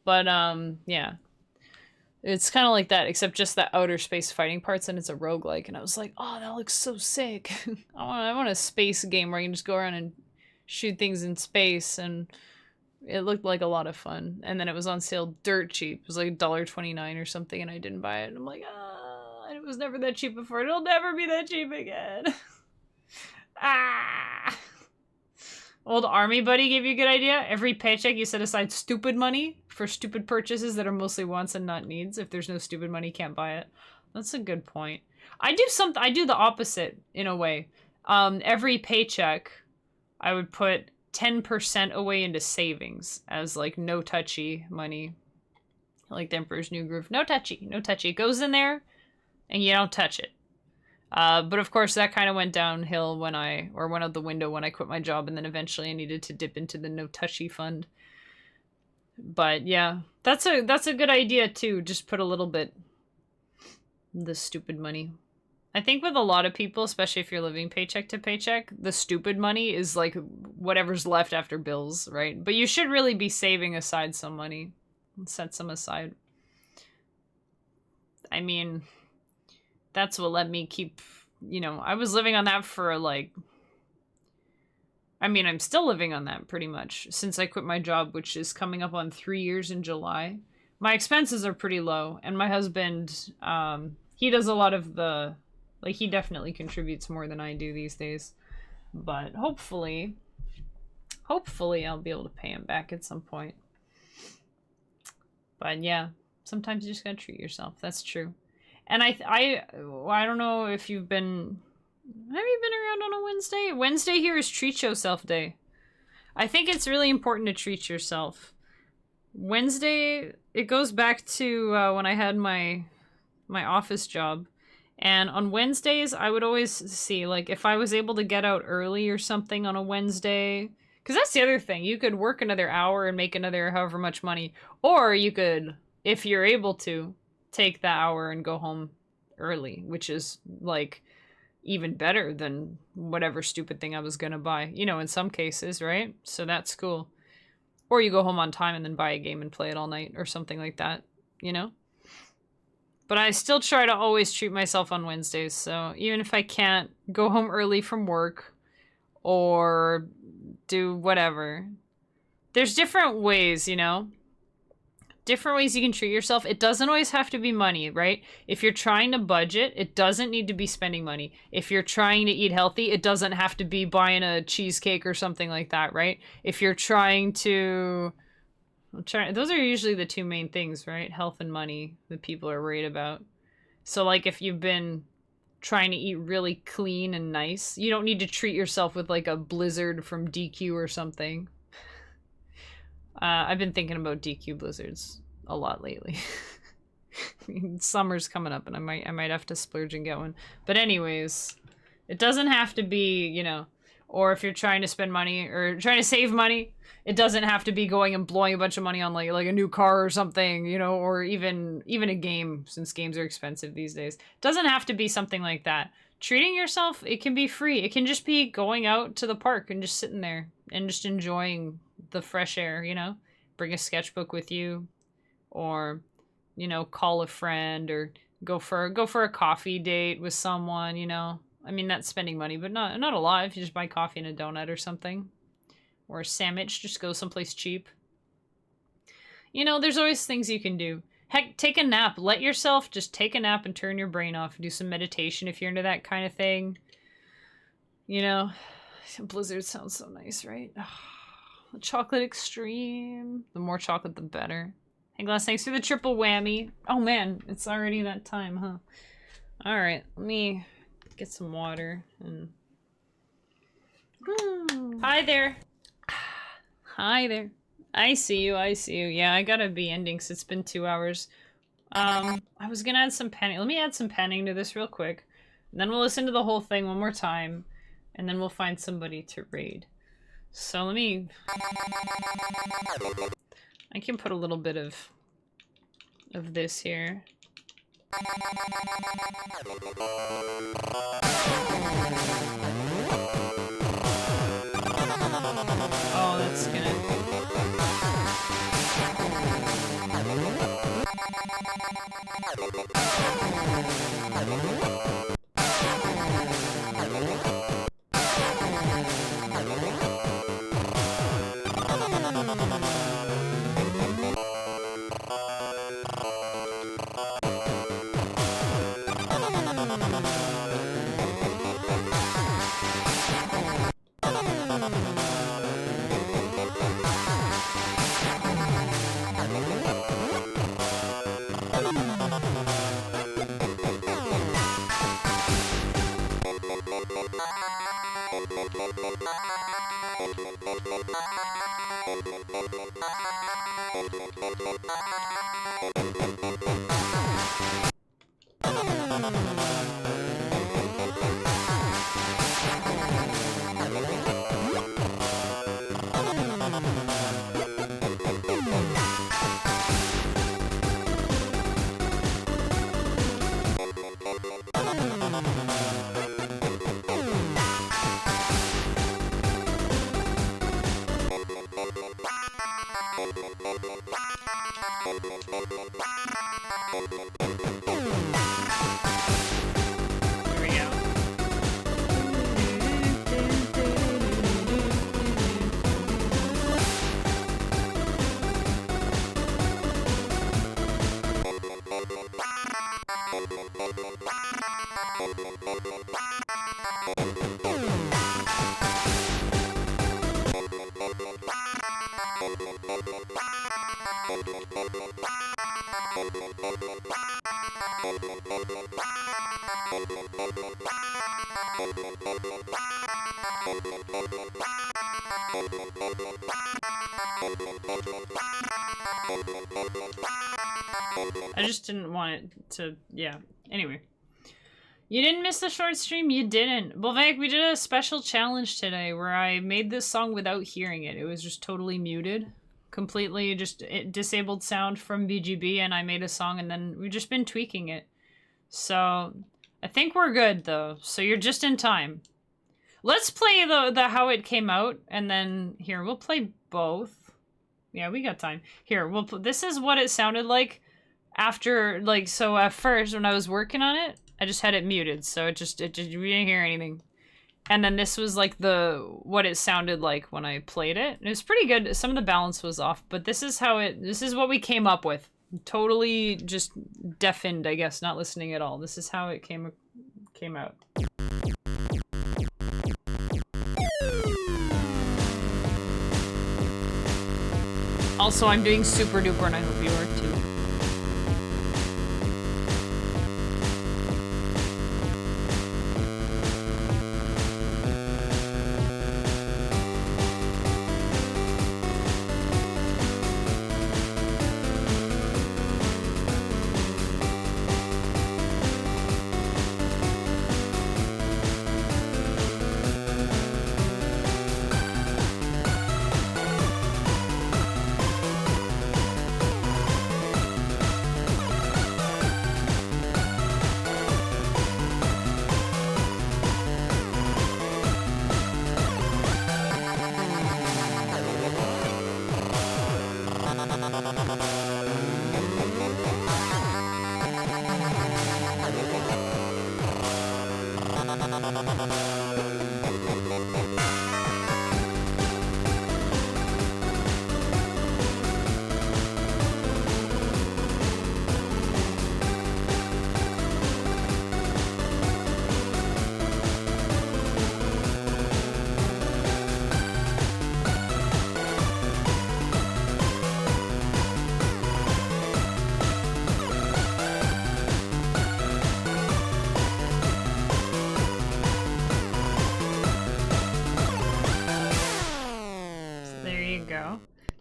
But, yeah. It's kind of like that, except just the outer space fighting parts, and it's a roguelike. And I was like, oh, that looks so sick. I want a space game where I can just go around and shoot things in space, and it looked like a lot of fun. And then it was on sale dirt cheap. It was like $1.29 or something, and I didn't buy it. And I'm like, it was never that cheap before. It'll never be that cheap again. Old army buddy gave you a good idea. Every paycheck you set aside stupid money for stupid purchases that are mostly wants and not needs. If there's no stupid money, you can't buy it. That's a good point. I do the opposite in a way. Every paycheck, I would put 10% away into savings as, like, no touchy money. Like the Emperor's New Groove. No touchy, no touchy. It goes in there and you don't touch it. But of course that kind of went downhill went out the window when I quit my job, and then eventually I needed to dip into the no touchy fund. But yeah, that's a good idea too. Just put a little bit the stupid money. I think with a lot of people, especially if you're living paycheck to paycheck, the stupid money is like whatever's left after bills, right? But you should really be saving aside some money. Set some aside. I mean, that's what let me keep, you know, I was living on that for like, I mean, I'm still living on that pretty much since I quit my job, which is coming up on 3 years in July. My expenses are pretty low, and my husband, he does a lot of the, like, he definitely contributes more than I do these days. But hopefully I'll be able to pay him back at some point. But yeah, sometimes you just gotta treat yourself. That's true. And I don't know if have you been around on a Wednesday? Wednesday here is Treat Yourself Day. I think it's really important to treat yourself. Wednesday, it goes back to when I had my office job. And on Wednesdays, I would always see, like, if I was able to get out early or something on a Wednesday. Because that's the other thing. You could work another hour and make another however much money. Or you could, if you're able to, take that hour and go home early, which is, like, even better than whatever stupid thing I was gonna buy. You know, in some cases, right? So that's cool. Or you go home on time and then buy a game and play it all night or something like that, you know? But I still try to always treat myself on Wednesdays, so even if I can't go home early from work or do whatever. There's different ways, you know? Different ways you can treat yourself. It doesn't always have to be money, right? If you're trying to budget, it doesn't need to be spending money. If you're trying to eat healthy, it doesn't have to be buying a cheesecake or something like that, right? If you're trying to... those are usually the two main things, right? Health and money that people are worried about. So, like, if you've been trying to eat really clean and nice, you don't need to treat yourself with, like, a blizzard from DQ or something. I've been thinking about DQ blizzards a lot lately. Summer's coming up and I might have to splurge and get one. But anyways, it doesn't have to be, you know, or if you're trying to spend money or trying to save money, it doesn't have to be going and blowing a bunch of money on like a new car or something, you know, or even a game, since games are expensive these days. It doesn't have to be something like that. Treating yourself, it can be free. It can just be going out to the park and just sitting there and just enjoying the fresh air, you know? Bring a sketchbook with you, or, you know, call a friend, or go for a coffee date with someone, you know? I mean, that's spending money, but not a lot if you just buy coffee and a donut or something. Or a sandwich, just go someplace cheap. You know, there's always things you can do. Heck, take a nap. Let yourself just take a nap and turn your brain off. Do some meditation if you're into that kind of thing. You know, blizzard sounds so nice, right? The chocolate extreme. The more chocolate, the better. Hey, Glass, thanks for the triple whammy. Oh, man, it's already that time, huh? All right, let me get some water. And... Hi there. Hi there. I see you, I see you. Yeah, I gotta be ending because it's been 2 hours. I was gonna add some panning. Let me add some panning to this real quick. And then we'll listen to the whole thing one more time. And then we'll find somebody to raid. So let me... I can put a little bit of this here. Oh, that's gonna... I just didn't want it to, yeah. Anyway. You didn't miss the short stream? You didn't. Bolvec, we did a special challenge today where I made this song without hearing it. It was just totally muted. Completely just disabled sound from BGB, and I made a song, and then we've just been tweaking it. So, I think we're good, though. So you're just in time. Let's play the how it came out, and then, here, we'll play both. Yeah, we got time. Here, this is what it sounded like after, like, so at first, when I was working on it, I just had it muted, so we didn't hear anything. And then this was like what it sounded like when I played it. It was pretty good. Some of the balance was off, but this is what we came up with. Totally just deafened, I guess, not listening at all. This is how it came out. Also, I'm doing super duper and I hope you are too.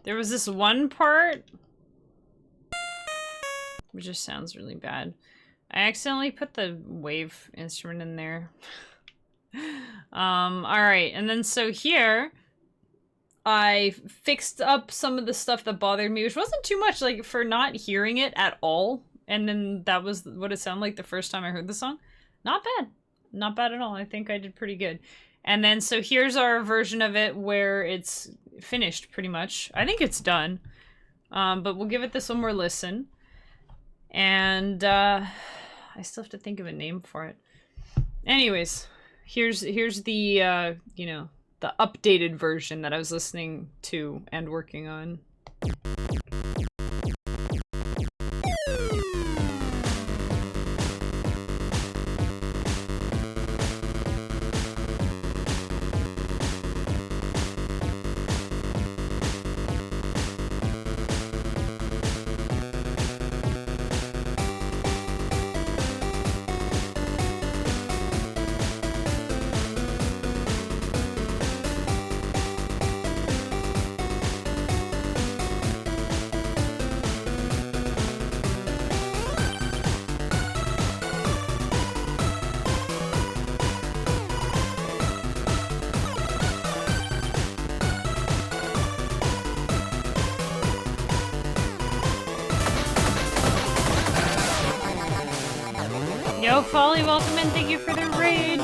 There was this one part which just sounds really bad. I accidentally put the wave instrument in there. Alright, and then so here I fixed up some of the stuff that bothered me, which wasn't too much, like for not hearing it at all. And then that was what it sounded like the first time I heard the song. Not bad. Not bad at all. I think I did pretty good. And then so here's our version of it where it's finished pretty much. I think it's done. But we'll give it this one more listen. And I still have to think of a name for it. Anyways, here's the you know, the updated version that I was listening to and working on. Yo, Folly, welcome and thank you for the raid.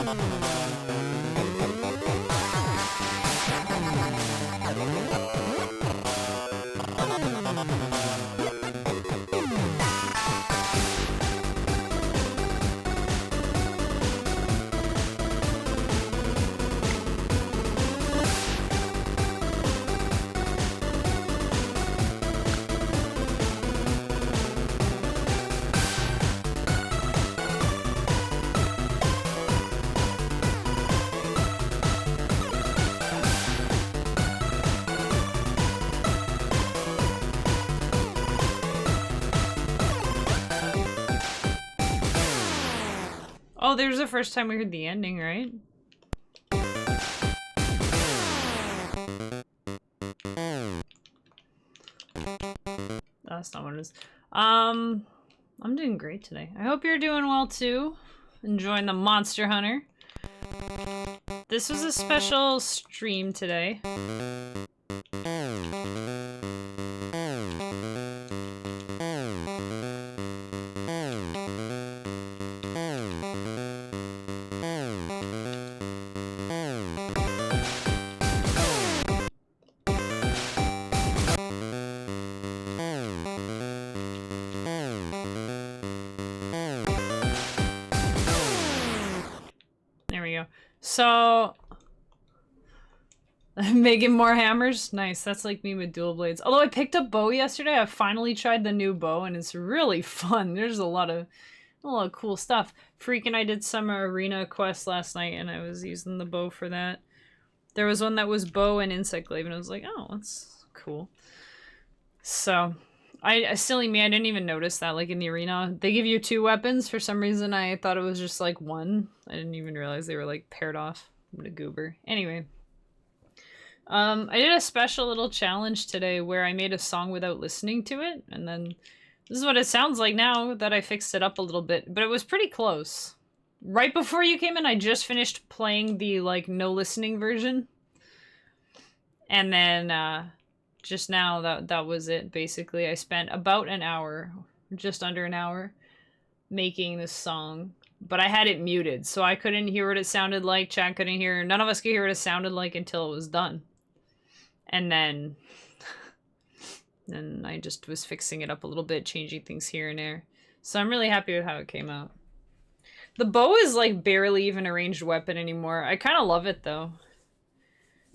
Oh, there's the first time we heard the ending, right? That's not what it is. I'm doing great today. I hope you're doing well too. Enjoying the Monster Hunter. This was a special stream today. So, making more hammers? Nice. That's like me with dual blades. Although I picked up bow yesterday, I finally tried the new bow, and it's really fun. There's a lot of cool stuff. Freaking, I did some arena quest last night, and I was using the bow for that. There was one that was bow and insect glaive, and I was like, oh, that's cool. So, silly me, I didn't even notice that, like, in the arena. They give you 2 weapons. For some reason, I thought it was just, like, 1. I didn't even realize they were, like, paired off. What a goober. Anyway. I did a special little challenge today where I made a song without listening to it, and then this is what it sounds like now that I fixed it up a little bit, but it was pretty close. Right before you came in, I just finished playing the, like, no listening version. And then, just now, that was it, basically. I spent about an hour, just under an hour, making this song. But I had it muted, so I couldn't hear what it sounded like, chat couldn't hear, none of us could hear what it sounded like until it was done. And then I just was fixing it up a little bit, changing things here and there. So I'm really happy with how it came out. The bow is like barely even a ranged weapon anymore. I kind of love it though.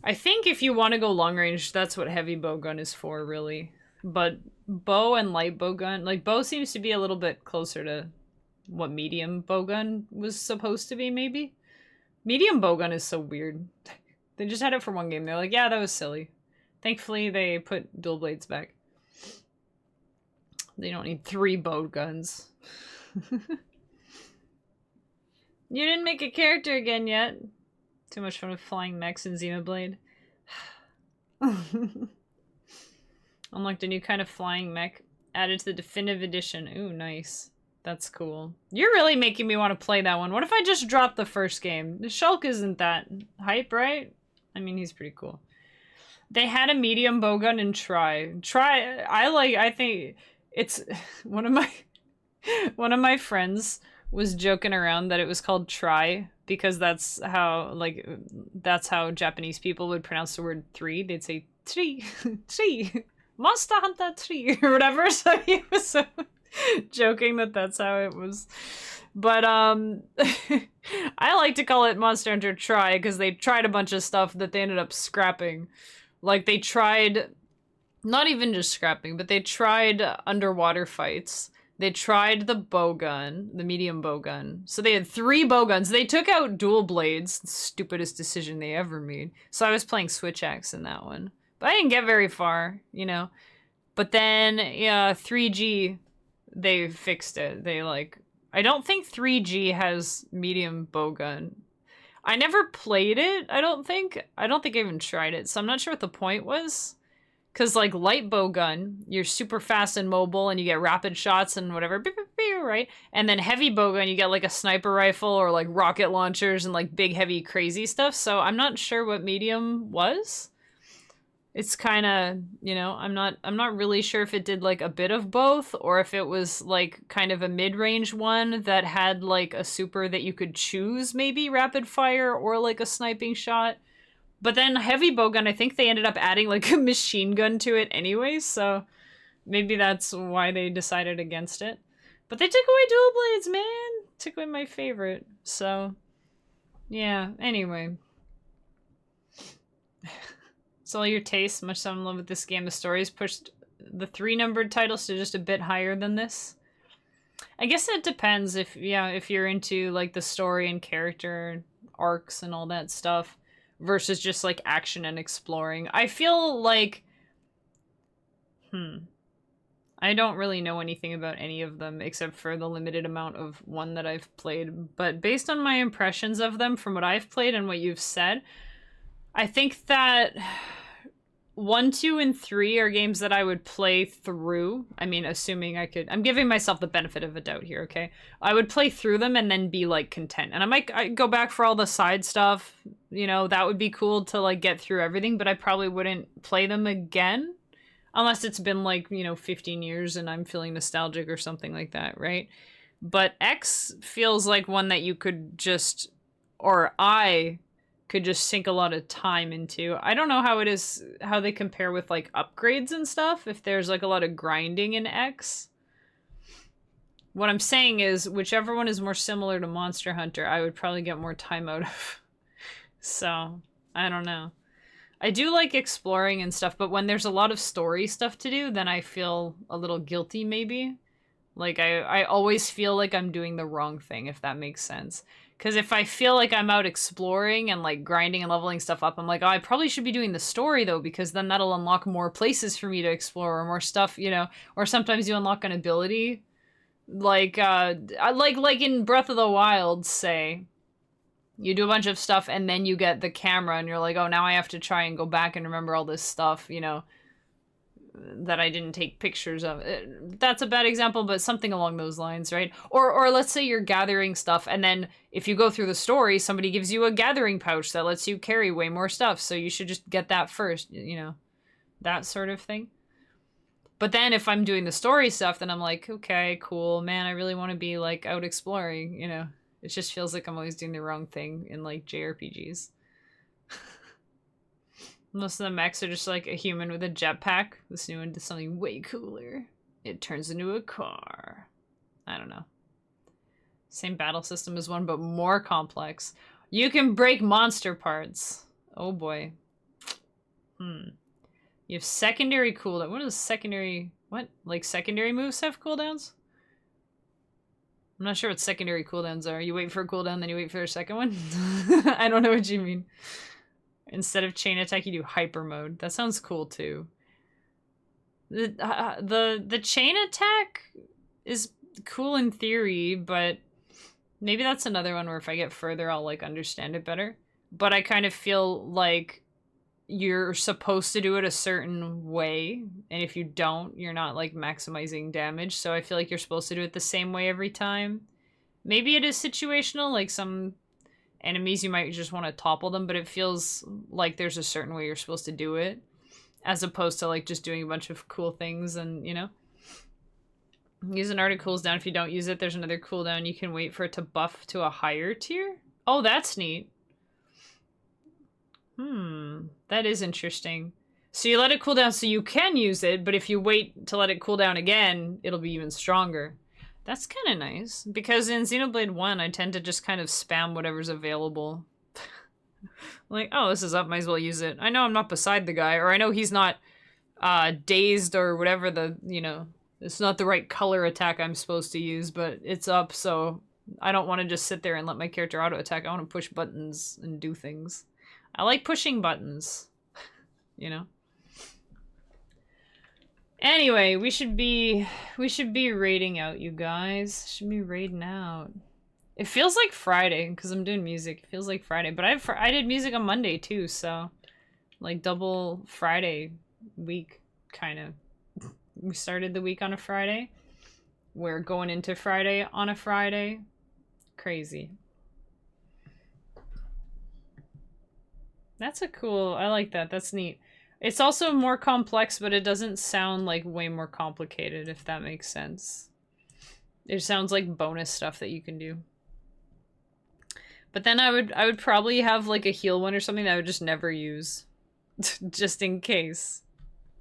I think if you want to go long range, that's what heavy bow gun is for, really. But bow and light bow gun, like bow seems to be a little bit closer to what medium bow gun was supposed to be, maybe? Medium bow gun is so weird. They just had it for one game. They're like, yeah, that was silly. Thankfully, they put dual blades back. They don't need 3 bow guns. You didn't make a character again yet. Too much fun with flying mechs and Xenoblade. Unlocked a new kind of flying mech. Added to the definitive edition. Ooh, nice. That's cool. You're really making me want to play that one. What if I just dropped the first game? The Shulk isn't that hype, right? I mean, he's pretty cool. They had a medium bowgun in Try. I think it's one of my friends was joking around that it was called Try because that's how Japanese people would pronounce the word 3. They'd say tree, tree, Monster Hunter tree or whatever. So he was so joking that that's how it was. But I like to call it Monster Hunter Try because they tried a bunch of stuff that they ended up scrapping. Like, they tried, not even just scrapping, but they tried underwater fights. They tried the bowgun, the medium bowgun. So they had 3 bowguns. They took out dual blades. Stupidest decision they ever made. So I was playing switch axe in that one. But I didn't get very far, you know. But then, yeah, 3G, they fixed it. They, like, I don't think 3G has medium bowgun. I never played it, I don't think. I don't think I even tried it, so I'm not sure what the point was. Because, like, light bowgun, you're super fast and mobile, and you get rapid shots and whatever, right? And then heavy bowgun, you get, like, a sniper rifle or, like, rocket launchers and, like, big, heavy, crazy stuff. So I'm not sure what medium was. It's kind of, you know, I'm not really sure if it did like a bit of both or if it was like kind of a mid-range one that had like a super that you could choose, maybe rapid fire or like a sniping shot. But then heavy bowgun, I think they ended up adding like a machine gun to it anyway, so maybe that's why they decided against it. But they took away dual blades, man. Took away my favorite. So yeah, anyway. It's all your taste. Much so I'm in love with this game. The stories pushed the 3-numbered titles to just a bit higher than this. I guess it depends if you're into like the story and character arcs and all that stuff versus just like action and exploring. I feel like I don't really know anything about any of them except for the limited amount of one that I've played, but based on my impressions of them from what I've played and what you've said, I think that 1, 2, and 3 are games that I would play through. I mean, assuming I could. I'm giving myself the benefit of a doubt here, okay? I would play through them and then be, like, content. And I'd go back for all the side stuff. You know, that would be cool to, like, get through everything. But I probably wouldn't play them again. Unless it's been, like, 15 years and I'm feeling nostalgic or something like that, right? But X feels like one that you could just... Or I could just sink a lot of time into. I don't know how they compare with like upgrades and stuff, if there's like a lot of grinding in X. What I'm saying is whichever one is more similar to Monster Hunter, I would probably get more time out of. So, I don't know. I do like exploring and stuff, but when there's a lot of story stuff to do, then I feel a little guilty, maybe. Like, I always feel like I'm doing the wrong thing, if that makes sense. Because if I feel like I'm out exploring and, like, grinding and leveling stuff up, I'm like, oh, I probably should be doing the story, though, because then that'll unlock more places for me to explore, or more stuff, you know? Or sometimes you unlock an ability. Like in Breath of the Wild, say, you do a bunch of stuff and then you get the camera and you're like, oh, now I have to try and go back and remember all this stuff, you know, that I didn't take pictures of. That's a bad example, but something along those lines, right? Or let's say you're gathering stuff and then if you go through the story, somebody gives you a gathering pouch that lets you carry way more stuff, so you should just get that first, you know, that sort of thing. But then if I'm doing the story stuff, then I'm like, okay, cool, man, I really want to be, like, out exploring, you know? It just feels like I'm always doing the wrong thing in, like, JRPGs. Most of the mechs are just, like, a human with a jetpack. This new one does something way cooler. It turns into a car. I don't know. Same battle system as one, but more complex. You can break monster parts. Oh, boy. You have secondary cooldown. What is secondary... What? Like, secondary moves have cooldowns? I'm not sure what secondary cooldowns are. You wait for a cooldown, then you wait for a second one? I don't know what you mean. Instead of chain attack, you do hyper mode. That sounds cool, too. The chain attack is cool in theory, but maybe that's another one where if I get further, I'll, like, understand it better. But I kind of feel like you're supposed to do it a certain way, and if you don't, you're not, like, maximizing damage, so I feel like you're supposed to do it the same way every time. Maybe it is situational, like some enemies you might just want to topple them, but it feels like there's a certain way you're supposed to do it, as opposed to, like, just doing a bunch of cool things and, you know? Use an art, it cools down. If you don't use it, there's another cooldown. You can wait for it to buff to a higher tier? Oh, that's neat. That is interesting. So you let it cool down so you can use it, but if you wait to let it cool down again, it'll be even stronger. That's kind of nice, because in Xenoblade 1, I tend to just kind of spam whatever's available. Like, oh, this is up, might as well use it. I know I'm not beside the guy, or I know he's not dazed or whatever the, you know, it's not the right color attack I'm supposed to use, but it's up, so I don't want to just sit there and let my character auto-attack. I want to push buttons and do things. I like pushing buttons, you know? Anyway, we should be raiding out, you guys. Should be raiding out. It feels like Friday, because I'm doing music. It feels like Friday, but I did music on Monday, too, so... Like, double Friday week, kind of. We started the week on a Friday. We're going into Friday on a Friday. Crazy. That's a cool... I like that. That's neat. It's also more complex, but it doesn't sound like way more complicated, if that makes sense. It sounds like bonus stuff that you can do. But then I would probably have like a heal one or something that I would just never use. Just in case.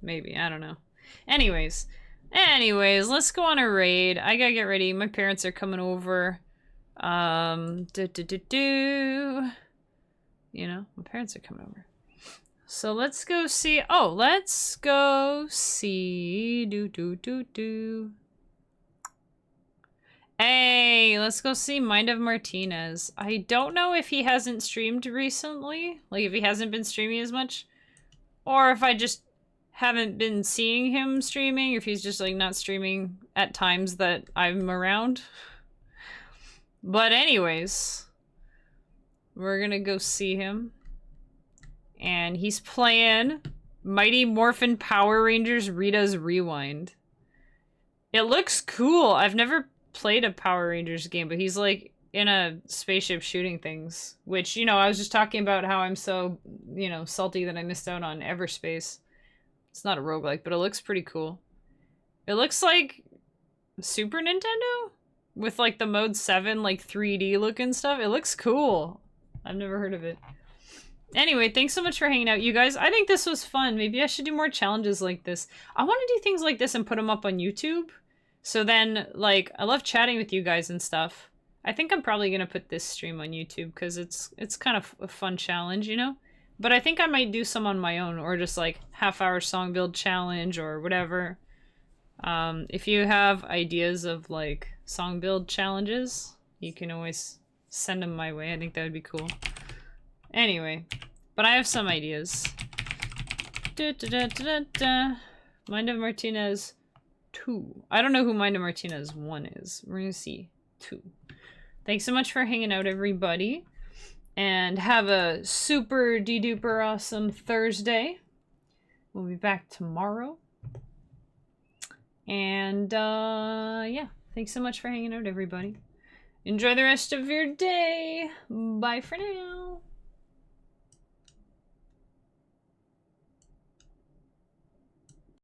Maybe, I don't know. Anyways, let's go on a raid. I gotta get ready. My parents are coming over. You know, my parents are coming over. So let's go see. Oh, let's go see. Hey, let's go see Mind of Martinez. I don't know if he hasn't streamed recently. Like, if he hasn't been streaming as much. Or if I just haven't been seeing him streaming. Or if he's just, like, not streaming at times that I'm around. But anyways, we're gonna go see him. And he's playing Mighty Morphin Power Rangers Rita's Rewind. It looks cool. I've never played a Power Rangers game, but he's like in a spaceship shooting things. Which, you know, I was just talking about how I'm so, you know, salty that I missed out on Everspace. It's not a roguelike, but it looks pretty cool. It looks like Super Nintendo? With like the Mode 7, like 3D looking stuff. It looks cool. I've never heard of it. Anyway, thanks so much for hanging out, you guys. I think this was fun. Maybe I should do more challenges like this. I want to do things like this and put them up on YouTube. So then, like, I love chatting with you guys and stuff. I think I'm probably gonna put this stream on YouTube because it's kind of a fun challenge, you know? But I think I might do some on my own, or just like half-hour song build challenge or whatever. If you have ideas of like song build challenges, you can always send them my way. I think that would be cool. Anyway, but I have some ideas. Mind of Martinez 2. I don't know who Mind of Martinez 1 is. We're gonna see 2. Thanks so much for hanging out, everybody. And have a super de-duper awesome Thursday. We'll be back tomorrow. And, yeah. Thanks so much for hanging out, everybody. Enjoy the rest of your day. Bye for now.